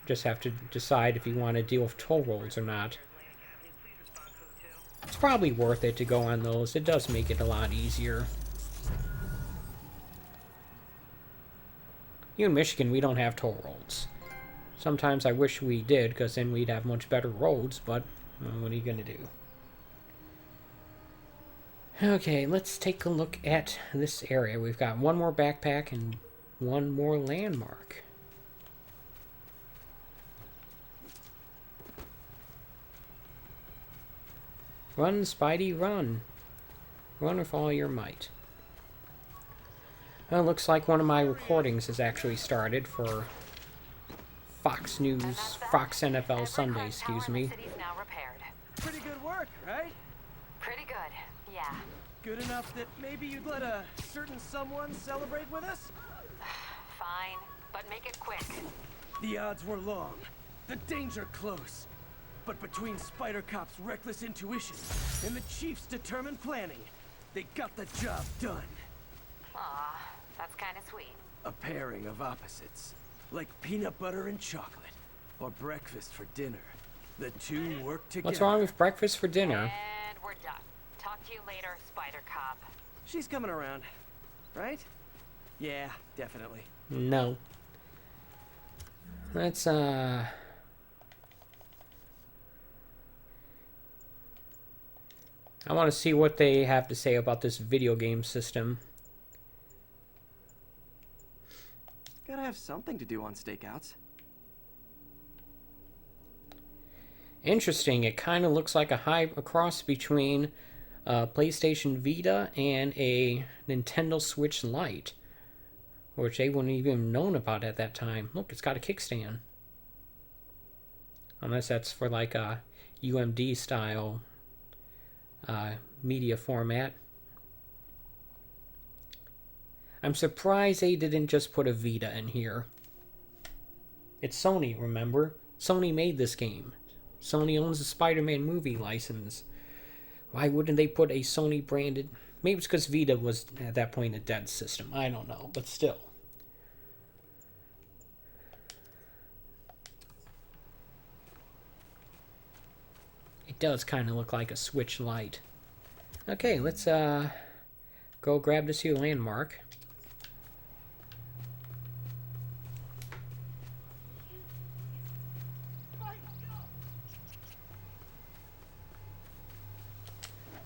Just have to decide if you want to deal with toll roads or not. It's probably worth it to go on those. It does make it a lot easier. Here in Michigan, we don't have toll roads. Sometimes I wish we did, because then we'd have much better roads, but what are you going to do? Okay, let's take a look at this area. We've got one more backpack and one more landmark. Run, Spidey, run. Run with all your might. Well, it looks like one of my recordings has actually started for Fox News, Fox NFL Sunday, excuse me. Now repaired. Pretty good work, right? Pretty good, yeah. Good enough that maybe you'd let a certain someone celebrate with us? Fine, but make it quick. The odds were long, the danger close. But between Spider Cop's reckless intuition and the Chief's determined planning, they got the job done. Aw, that's kind of sweet. A pairing of opposites, like peanut butter and chocolate, or breakfast for dinner. The two work together. What's wrong with breakfast for dinner? And we're done. Talk to you later, Spider Cop. She's coming around, right? Yeah, definitely. No. Let's, I want to see what they have to say about this video game system. Gotta have something to do on stakeouts. Interesting. It kind of looks like a cross between a PlayStation Vita and a Nintendo Switch Lite, which they wouldn't even have known about at that time. Look, it's got a kickstand. Unless that's for like a UMD style media format. I'm surprised they didn't just put a Vita in here. It's Sony, remember? Sony made this game. Sony owns the Spider-Man movie license. Why wouldn't they put a Sony branded... Maybe it's because Vita was at that point a dead system. I don't know, but still. It does kind of look like a switch light. Okay, let's go grab this here landmark.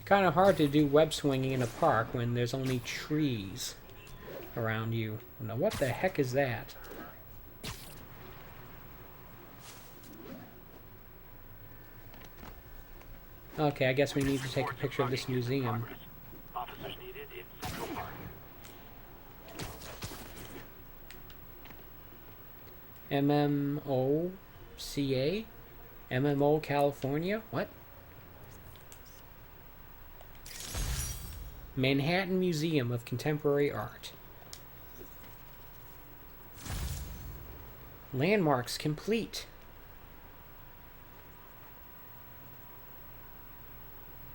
Kind of hard to do web swinging in a park when there's only trees around you. Now, what the heck is that? Okay, I guess we need to take a picture of this museum. Officers needed in Central Park. MMOCA? MMO California? What? Manhattan Museum of Contemporary Art. Landmarks complete.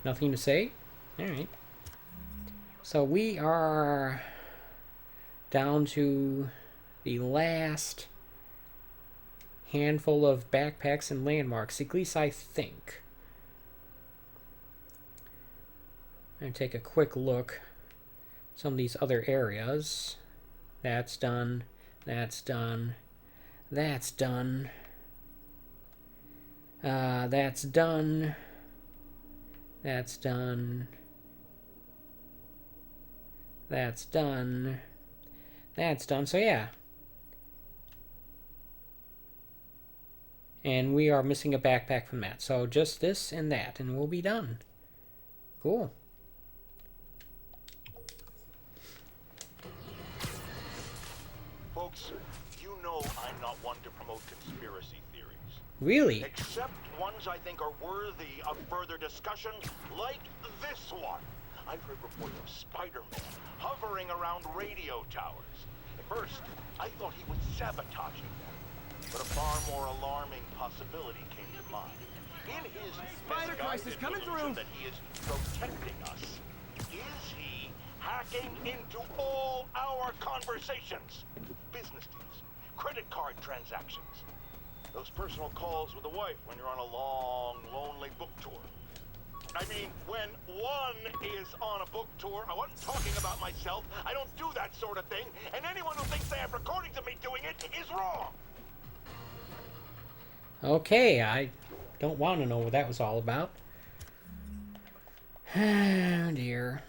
Nothing to say? Alright. So we are down to the last handful of backpacks and landmarks, at least I think. I'm going to take a quick look at some of these other areas. That's done. That's done. That's done. That's done. That's done. That's done. That's done. So yeah. And we are missing a backpack from that. So just this and that, and we'll be done. Cool. Folks, you know I'm not one to promote conspiracy theories. Really? Except ones I think are worthy of further discussion, like this one. I've heard reports of Spider-Man hovering around radio towers. At first, I thought he was sabotaging them. But a far more alarming possibility came to mind. In his Spider crisis coming through. that he is protecting us, is he hacking into all our conversations? Business deals, credit card transactions, those personal calls with the wife when you're on a long, lonely book tour. I mean, when one is on a book tour, I wasn't talking about myself. I don't do that sort of thing, and anyone who thinks they have recordings of me doing it is wrong. Okay, I don't want to know what that was all about. Oh dear.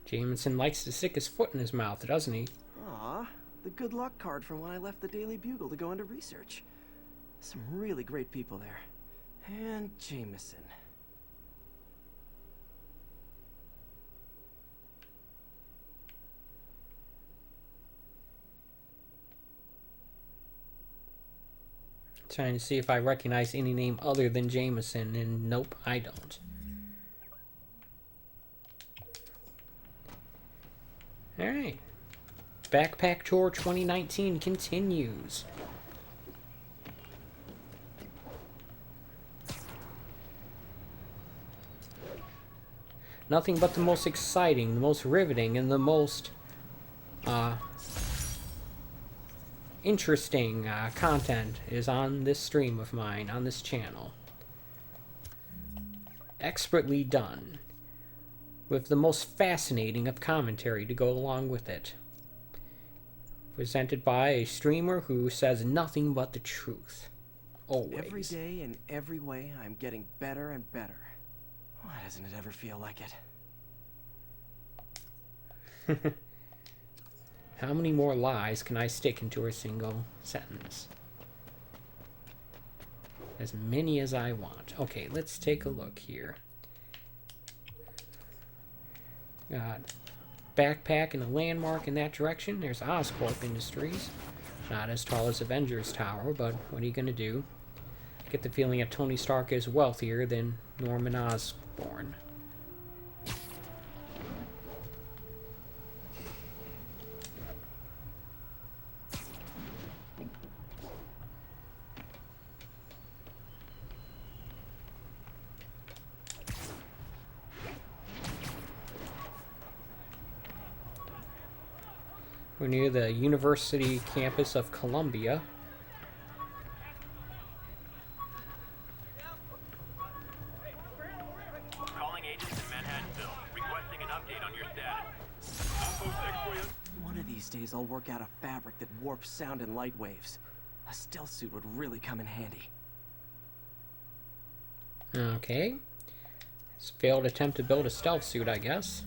Jameson likes to stick his foot in his mouth, doesn't he? Aw, the good luck card from when I left the Daily Bugle to go into research. Some really great people there. And Jameson. Trying to see if I recognize any name other than Jameson, and nope, I don't. Alright. Backpack Tour 2019 continues. Nothing but the most exciting, the most riveting, and the most interesting content is on this stream of mine, on this channel. Expertly done, with the most fascinating of commentary to go along with it. Presented by a streamer who says nothing but the truth. Always. Every day in every way, I'm getting better and better. Why doesn't it ever feel like it? How many more lies can I stick into a single sentence? As many as I want. Okay, let's take a look here. Got backpack and a landmark in that direction. There's Oscorp Industries. Not as tall as Avengers Tower, but what are you going to do? Get the feeling that Tony Stark is wealthier than Norman Osborn. We're near the University campus of Columbia. days I'll work out a fabric that warps sound and light waves. A stealth suit would really come in handy. Okay. It's a failed attempt to build a stealth suit, I guess.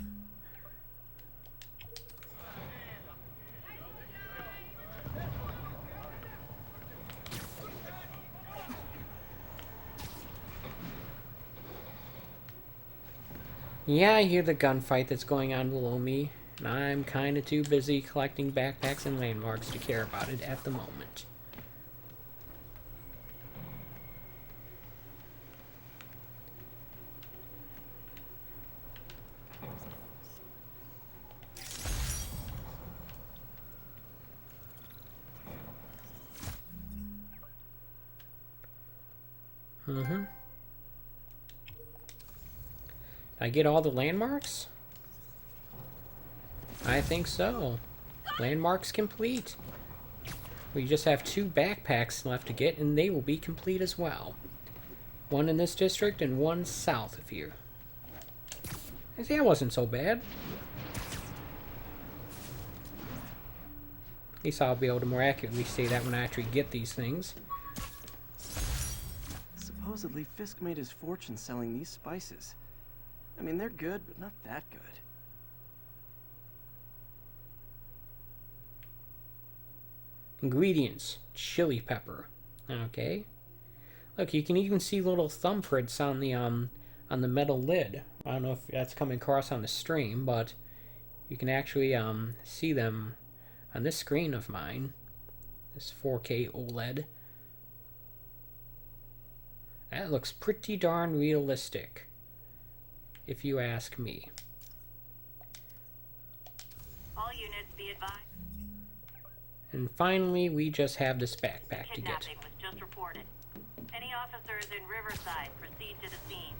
Yeah, I hear the gunfight that's going on below me, and I'm kinda too busy collecting backpacks and landmarks to care about it at the moment. Did I get all the landmarks? I think so. Landmarks complete. We just have 2 backpacks left to get, and they will be complete as well. One in this district and one south of here. I see, that wasn't so bad. At least I'll be able to more accurately say that when I actually get these things. Supposedly, Fisk made his fortune selling these spices. I mean, they're good, but not that good. Ingredients: chili pepper. Okay. Look, you can even see little thumbprints on the metal lid. I don't know if that's coming across on the stream, but you can actually see them on this screen of mine. This 4K OLED. That looks pretty darn realistic, if you ask me. All units be advised. And finally, we just have this backpack to get. Kidnapping was just reported. Any officers in Riverside, proceed to the scene.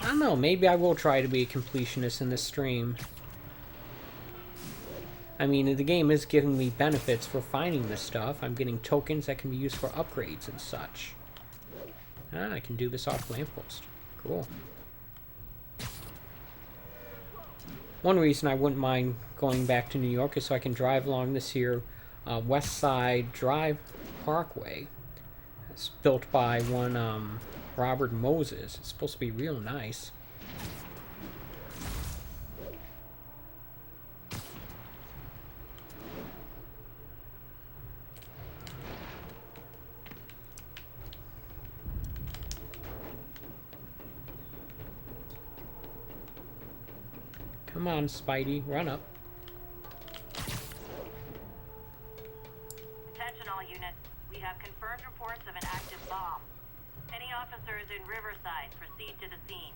I don't know, maybe I will try to be a completionist in this stream. I mean, the game is giving me benefits for finding this stuff. I'm getting tokens that can be used for upgrades and such. Ah, I can do this off lamppost. Cool. One reason I wouldn't mind going back to New York is so I can drive along this here West Side Drive Parkway. It's built by one Robert Moses. It's supposed to be real nice. Come on, Spidey, run up. Attention all units. We have confirmed reports of an active bomb. Any officers in Riverside, proceed to the scene.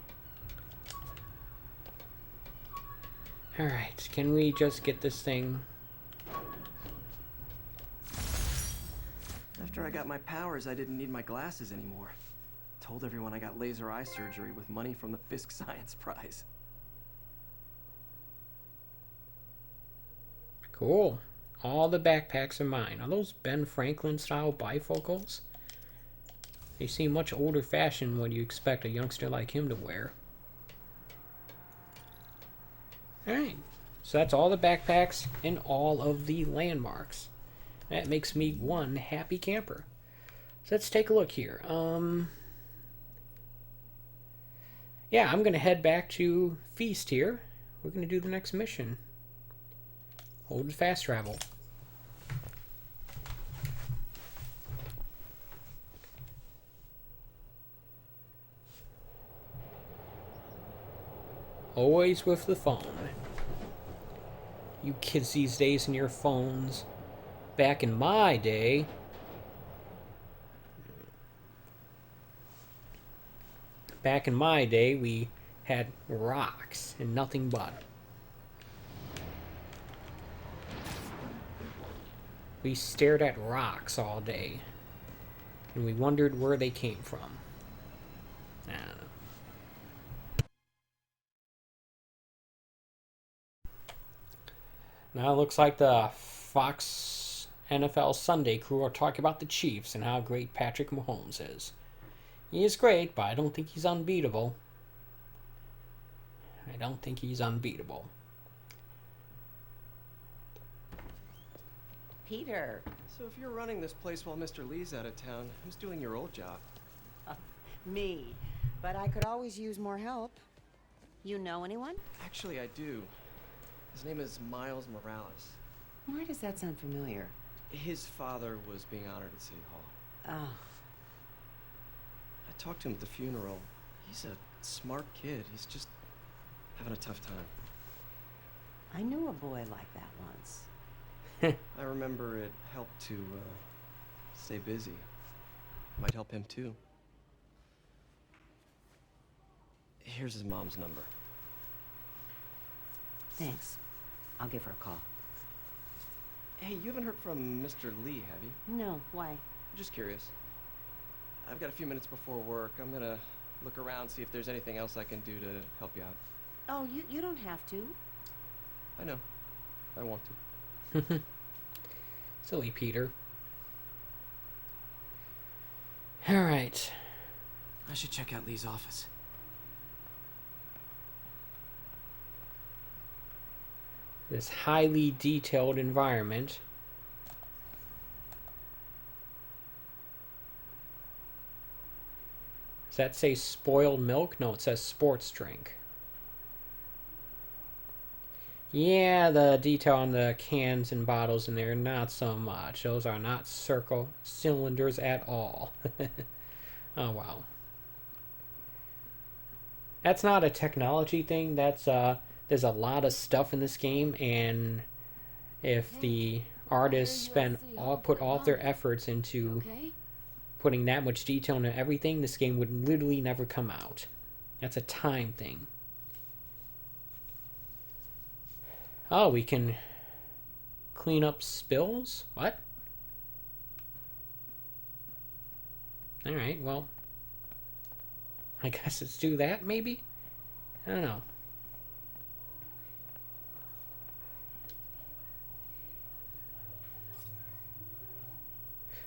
Alright, can we just get this thing? After I got my powers, I didn't need my glasses anymore. Told everyone I got laser eye surgery with money from the Fisk Science Prize. Cool. All the backpacks are mine. Are those Ben Franklin style bifocals? They seem much older fashioned than what you expect a youngster like him to wear. Alright. So that's all the backpacks and all of the landmarks. That makes me one happy camper. So let's take a look here. Yeah, I'm going to head back to Feast here. We're going to do the next mission. Hold fast travel. Always with the phone. You kids these days and your phones. Back in my day, we had rocks and nothing but. We stared at rocks all day, and we wondered where they came from. I don't know. Now it looks like the Fox NFL Sunday crew are talking about the Chiefs and how great Patrick Mahomes is. He is great, but I don't think he's unbeatable. Peter. So if you're running this place while Mr. Lee's out of town, who's doing your old job? Me. But I could always use more help. You know anyone? Actually, I do. His name is Miles Morales. Why does that sound familiar? His father was being honored at City Hall. Oh. I talked to him at the funeral. He's a smart kid. He's just having a tough time. I knew a boy like that once. I remember it helped to stay busy. Might help him too. Here's his mom's number. Thanks. I'll give her a call. Hey, you haven't heard from Mr. Lee, have you? No, why? Just curious. I've got a few minutes before work. I'm gonna look around, see if there's anything else I can do to help you out. Oh, you don't have to. I know. I want to. Silly Peter. Alright. I should check out Lee's office. This highly detailed environment. Does that say spoiled milk? No, it says sports drink. Yeah, the detail on the cans and bottles in there, not so much. Those are not circle cylinders at all. Oh, wow. That's not a technology thing. That's, there's a lot of stuff in this game, and if the artists put all their efforts into putting that much detail into everything, this game would literally never come out. That's a time thing. Oh, we can clean up spills? What? Alright, well, I guess let's do that, maybe? I don't know.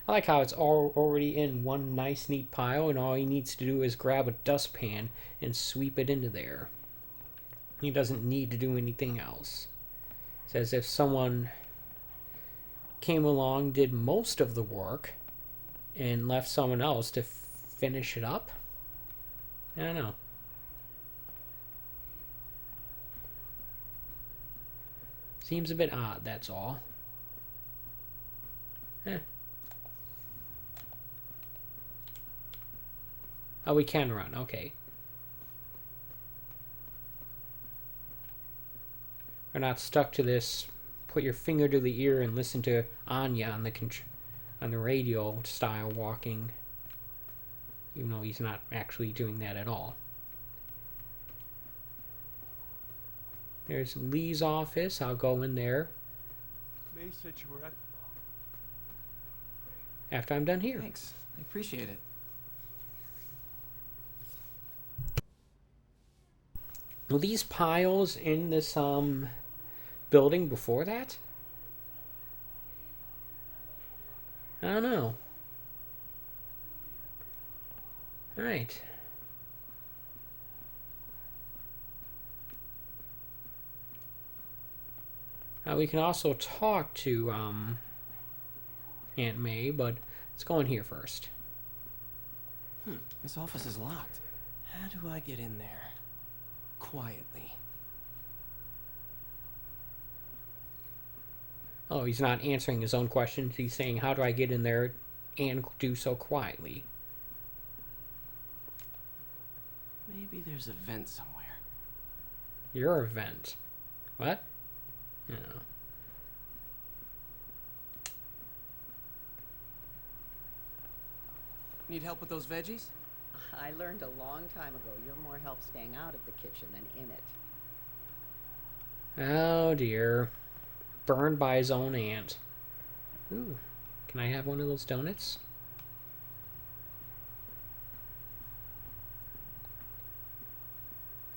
I like how it's all already in one nice, neat pile, and all he needs to do is grab a dustpan and sweep it into there. He doesn't need to do anything else. It's as if someone came along, did most of the work, and left someone else to finish it up. I don't know. Seems a bit odd, that's all. Eh. Oh, we can run, okay. We're not stuck to this, put your finger to the ear and listen to Anya on the radio style walking. Even though he's not actually doing that at all. There's Lee's office. I'll go in there. May said you were at... After I'm done here. Thanks. I appreciate it. Were these piles in this building before that? I don't know. Alright. We can also talk to Aunt May, but let's go in here first. This office is locked. How do I get in there? Quietly. Oh, he's not answering his own questions. He's saying, how do I get in there and do so quietly? Maybe there's a vent somewhere. You're a vent. What? No. Need help with those veggies? I learned a long time ago you're more help staying out of the kitchen than in it. Oh dear. Burned by his own aunt. Ooh. Can I have one of those donuts?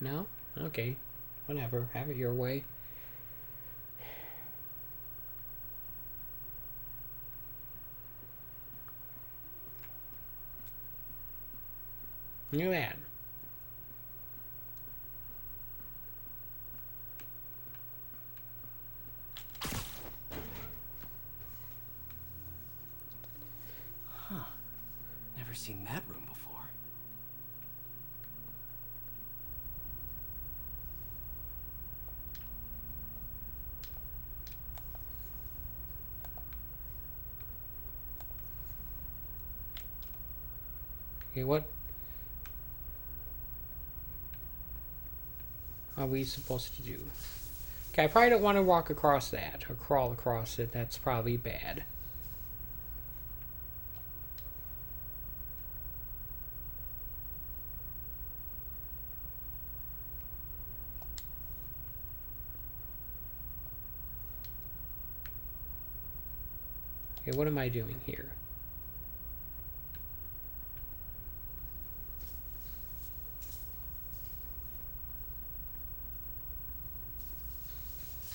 No? Okay. Whatever. Have it your way. Look at that. seen that room before. Okay, what are we supposed to do? Okay, I probably don't want to walk across that or crawl across it. That's probably bad. Okay, what am I doing here?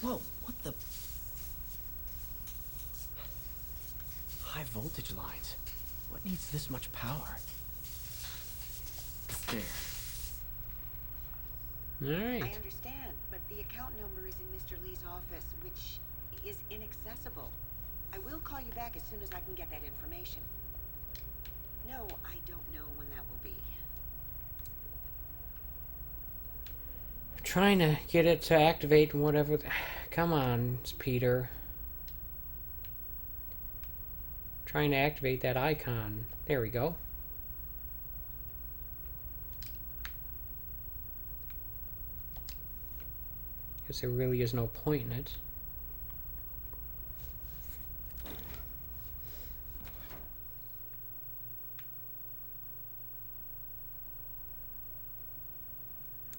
Whoa, what the? High voltage lines. What needs this much power? There. Alright. I understand, but the account number is in Mr. Lee's office, which is inaccessible. I will call you back as soon as I can get that information. No, I don't know when that will be. I'm trying to get it to activate whatever. Come on, Peter. Trying to activate that icon. There we go. Guess there really is no point in it.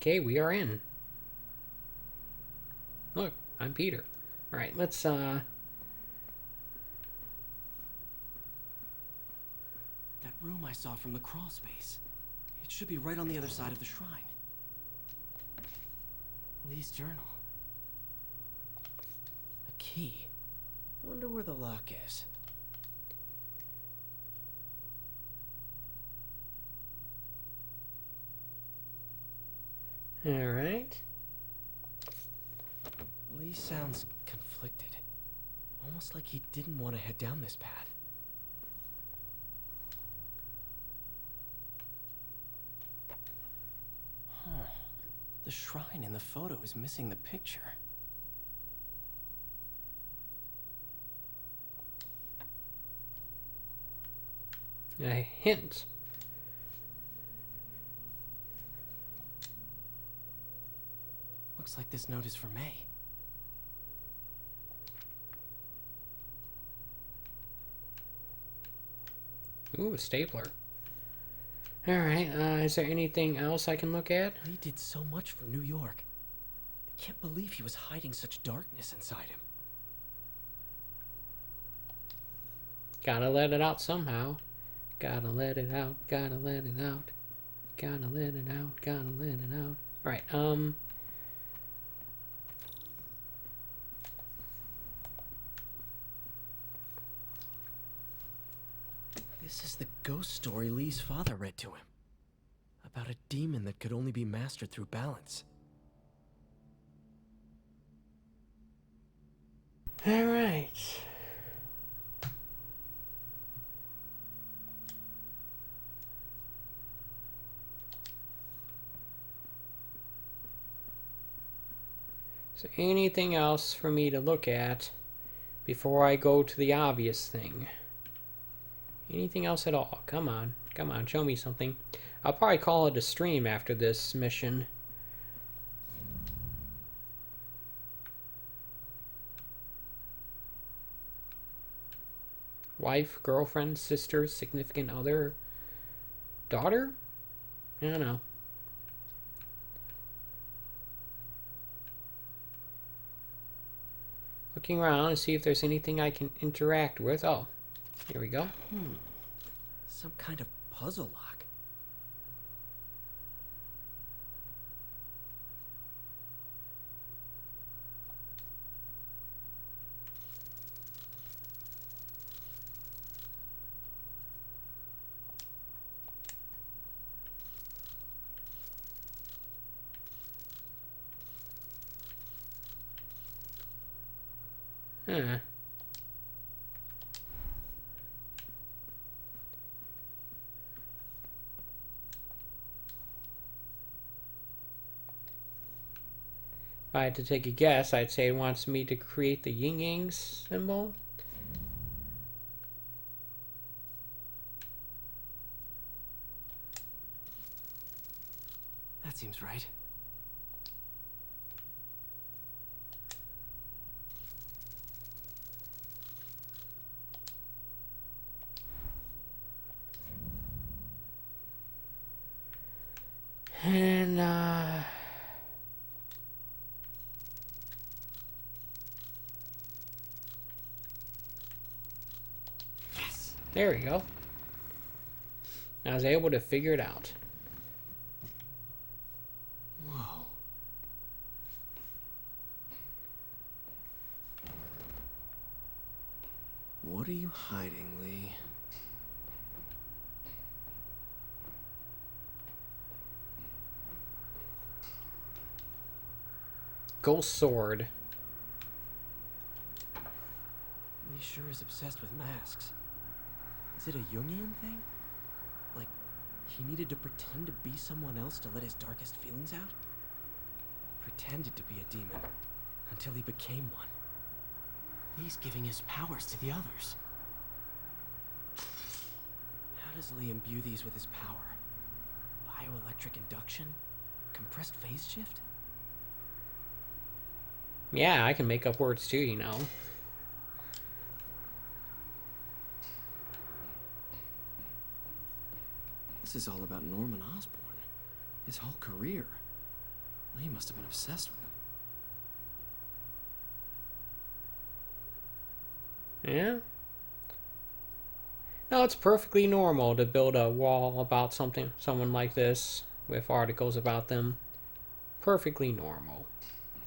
Okay, we are in. Look, I'm Peter. Alright, let's, That room I saw from the crawl space. It should be right on the other side of the shrine. Lee's journal. A key. Wonder where the lock is. Alright. Lee sounds conflicted. Almost like he didn't want to head down this path. Huh. The shrine in the photo is missing the picture. A hint. Looks like this note is for May. Ooh, a stapler. Alright, is there anything else I can look at? Lee did so much for New York. I can't believe he was hiding such darkness inside him. Gotta let it out somehow. Gotta let it out, gotta let it out. Gotta let it out, gotta let it out. Alright, This is the ghost story Lee's father read to him. About a demon that could only be mastered through balance. Alright. Is there anything else for me to look at before I go to the obvious thing? Anything else at all? Come on. Come on, show me something. I'll probably call it a stream after this mission. Wife, girlfriend, sister, significant other, daughter? I don't know. Looking around to see if there's anything I can interact with. Oh, here we go. Some kind of puzzle lock. Huh. If I had to take a guess, I'd say it wants me to create the yin-yang symbol. That seems right. And, Yes. there we go. I was able to figure it out. Whoa. What are you hiding, Lee? Ghost sword. Lee sure is obsessed with masks. Is it a Jungian thing? Like, he needed to pretend to be someone else to let his darkest feelings out? Pretended to be a demon until he became one. Lee's giving his powers to the others. How does Lee imbue these with his power? Bioelectric induction? Compressed phase shift? Yeah, I can make up words too, you know. This is all about Norman Osborn. His whole career. Lee must have been obsessed with him. Yeah. No, it's perfectly normal to build a wall about someone like this with articles about them. Perfectly normal.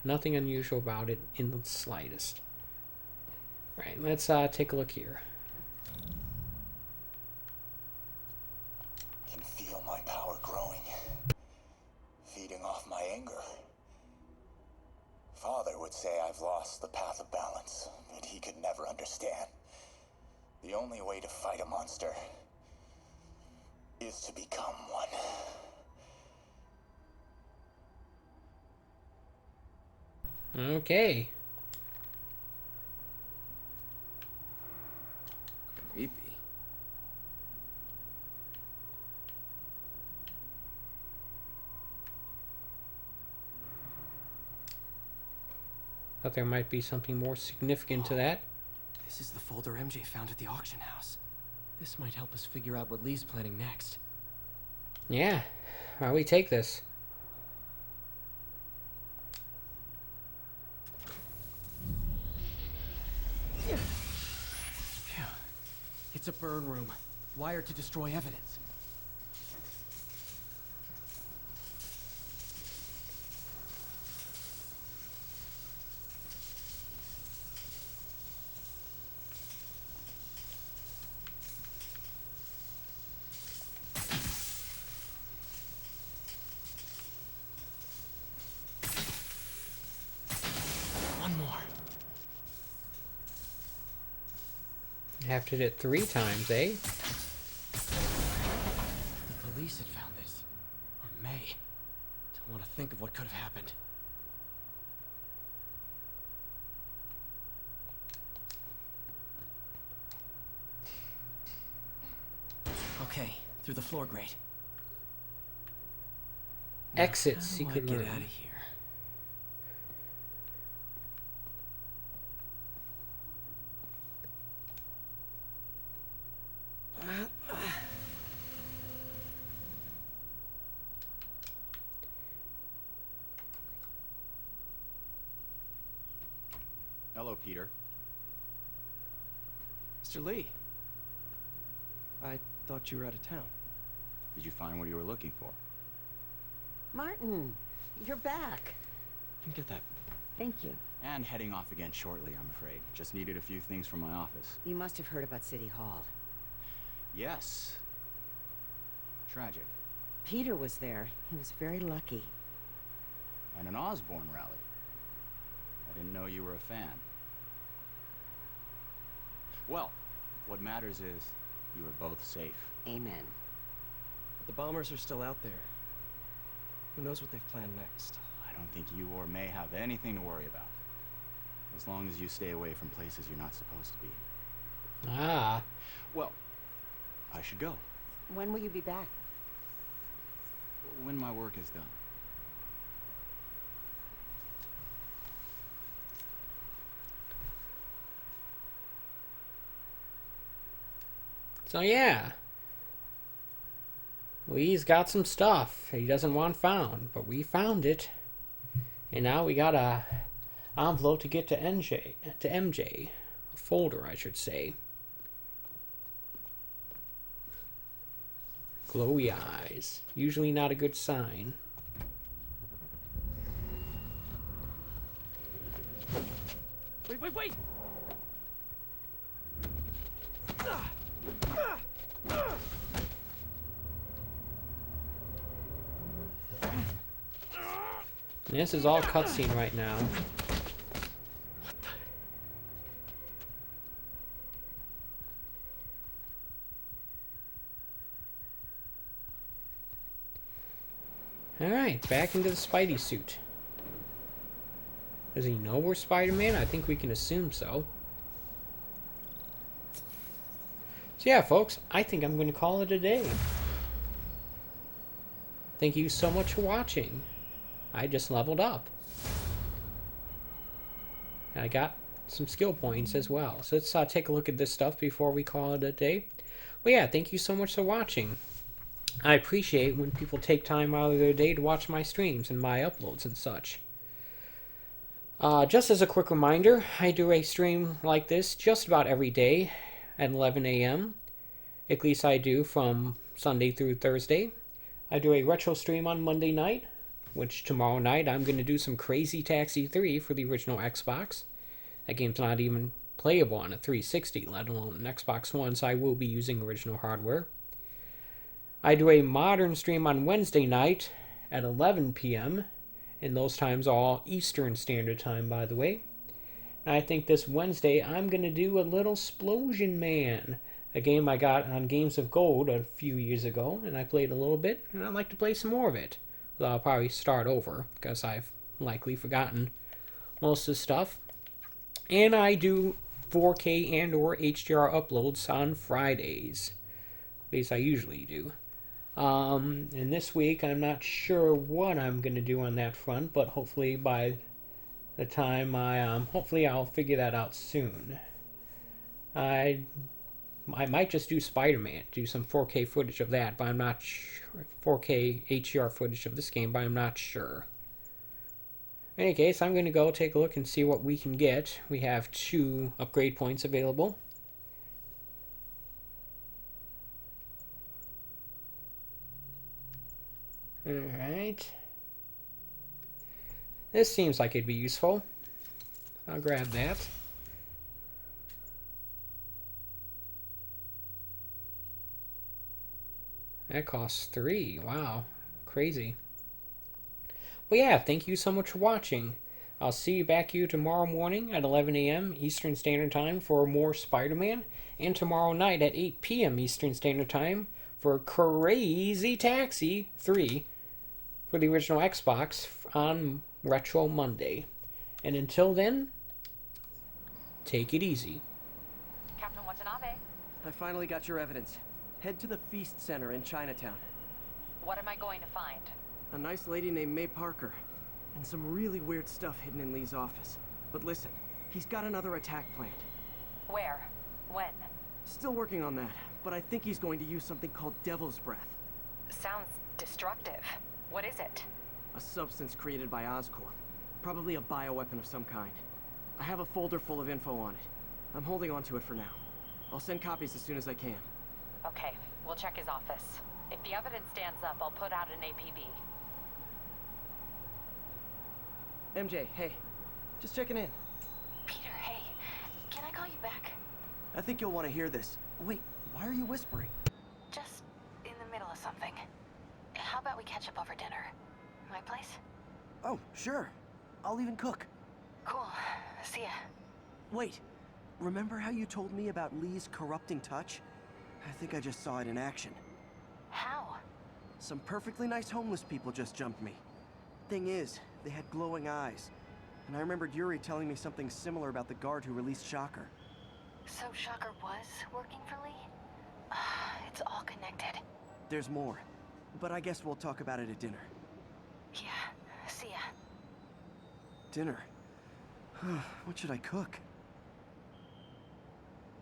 Nothing unusual about it in the slightest. Right, let's take a look here. Can feel my power growing, feeding off my anger. Father would say I've lost the path of balance, but he could never understand. The only way to fight a monster is to become one. Okay. Creepy. Thought there might be something more significant to that. This is the folder MJ found at the auction house. This might help us figure out what Lee's planning next. Yeah. How do we take this? Phew. It's a burn room, wired to destroy evidence. One more. Have to hit it 3 times, eh? The police had found this. Or may. Don't want to think of what could have happened. Okay, through the floor grate. Exit How do secret I get room. out of here? Hello, Peter. Mr. Lee. I thought you were out of town. Did you find what you were looking for? Martin, you're back. You can get that. Thank you. And heading off again shortly, I'm afraid. Just needed a few things from my office. You must have heard about City Hall. Yes. Tragic. Peter was there. He was very lucky. And an Osborn rally. I didn't know you were a fan. Well, what matters is you are both safe. Amen. But the bombers are still out there. Who knows what they've planned next? I I don't think you or May have anything to worry about. As long as you stay away from places you're not supposed to be. Ah. Well, I should go. When will you be back? When my work is done. So yeah. Lee's got some stuff he doesn't want found, but we found it. And now we got a envelope to get to MJ. A folder, I should say. Glowy eyes. Usually not a good sign. Wait! This is all cutscene right now. Alright, back into the Spidey suit. Does he know we're Spider-Man? I think we can assume so. So yeah, folks, I think I'm going to call it a day. Thank you so much for watching. I just leveled up. And I got some skill points as well. So let's take a look at this stuff before we call it a day. Well, yeah, thank you so much for watching. I appreciate when people take time out of their day to watch my streams and my uploads and such. Just as a quick reminder, I do a stream like this just about every day at 11 a.m. At least I do from Sunday through Thursday. I do a retro stream on Monday night, which tomorrow night I'm going to do some Crazy Taxi 3 for the original Xbox. That game's not even playable on a 360, let alone an Xbox One, so I will be using original hardware. I do a modern stream on Wednesday night at 11 p.m., and those times are all Eastern Standard Time, by the way. And I think this Wednesday I'm going to do a little Splosion Man, a game I got on Games of Gold a few years ago, and I played a little bit, and I'd like to play some more of it. Well, I'll probably start over, because I've likely forgotten most of the stuff. And I do 4K and or HDR uploads on Fridays. At least I usually do. And this week I'm not sure what I'm going to do on that front, but hopefully by the time hopefully I'll figure that out soon. I might just do Spider-Man, do some 4K footage of that, but I'm not sure. 4K HDR footage of this game, but I'm not sure. In any case, I'm going to go take a look and see what we can get. We have 2 upgrade points available. Alright. This seems like it'd be useful. I'll grab that. That costs 3. Wow. Crazy. But yeah, thank you so much for watching. I'll see you back here tomorrow morning at 11 a.m. Eastern Standard Time for more Spider-Man, and tomorrow night at 8 p.m. Eastern Standard Time for Crazy Taxi 3 for the original Xbox on Retro Monday. And until then, take it easy. Captain Watanabe, I finally got your evidence. Head to the Feast Center in Chinatown. what am I going to find? A nice lady named May Parker, and some really weird stuff hidden in Lee's office. But listen, he's got another attack planned. Where? When? Still working on that, but I think he's going to use something called Devil's Breath. Sounds destructive. What is it? A substance created by Oscorp. Probably a bioweapon of some kind. I have a folder full of info on it. I'm holding on to it for now. I'll send copies as soon as I can. Okay, we'll check his office. If the evidence stands up, I'll put out an APB. MJ, hey. Just checking in. Peter, hey. Can I call you back? I think you'll want to hear this. Wait, why are you whispering? Just in the middle of something. How about we catch up over dinner? My place? Oh, sure. I'll even cook. Cool. See ya. Wait. Remember how you told me about Lee's corrupting touch? I think I just saw it in action. How? Some perfectly nice homeless people just jumped me. Thing is, They had glowing eyes. And I remembered Yuri telling me something similar about the guard who released Shocker. So Shocker was working for Lee? It's all connected. There's more. But I guess we'll talk about it at dinner. Yeah, see ya. Dinner? What should I cook?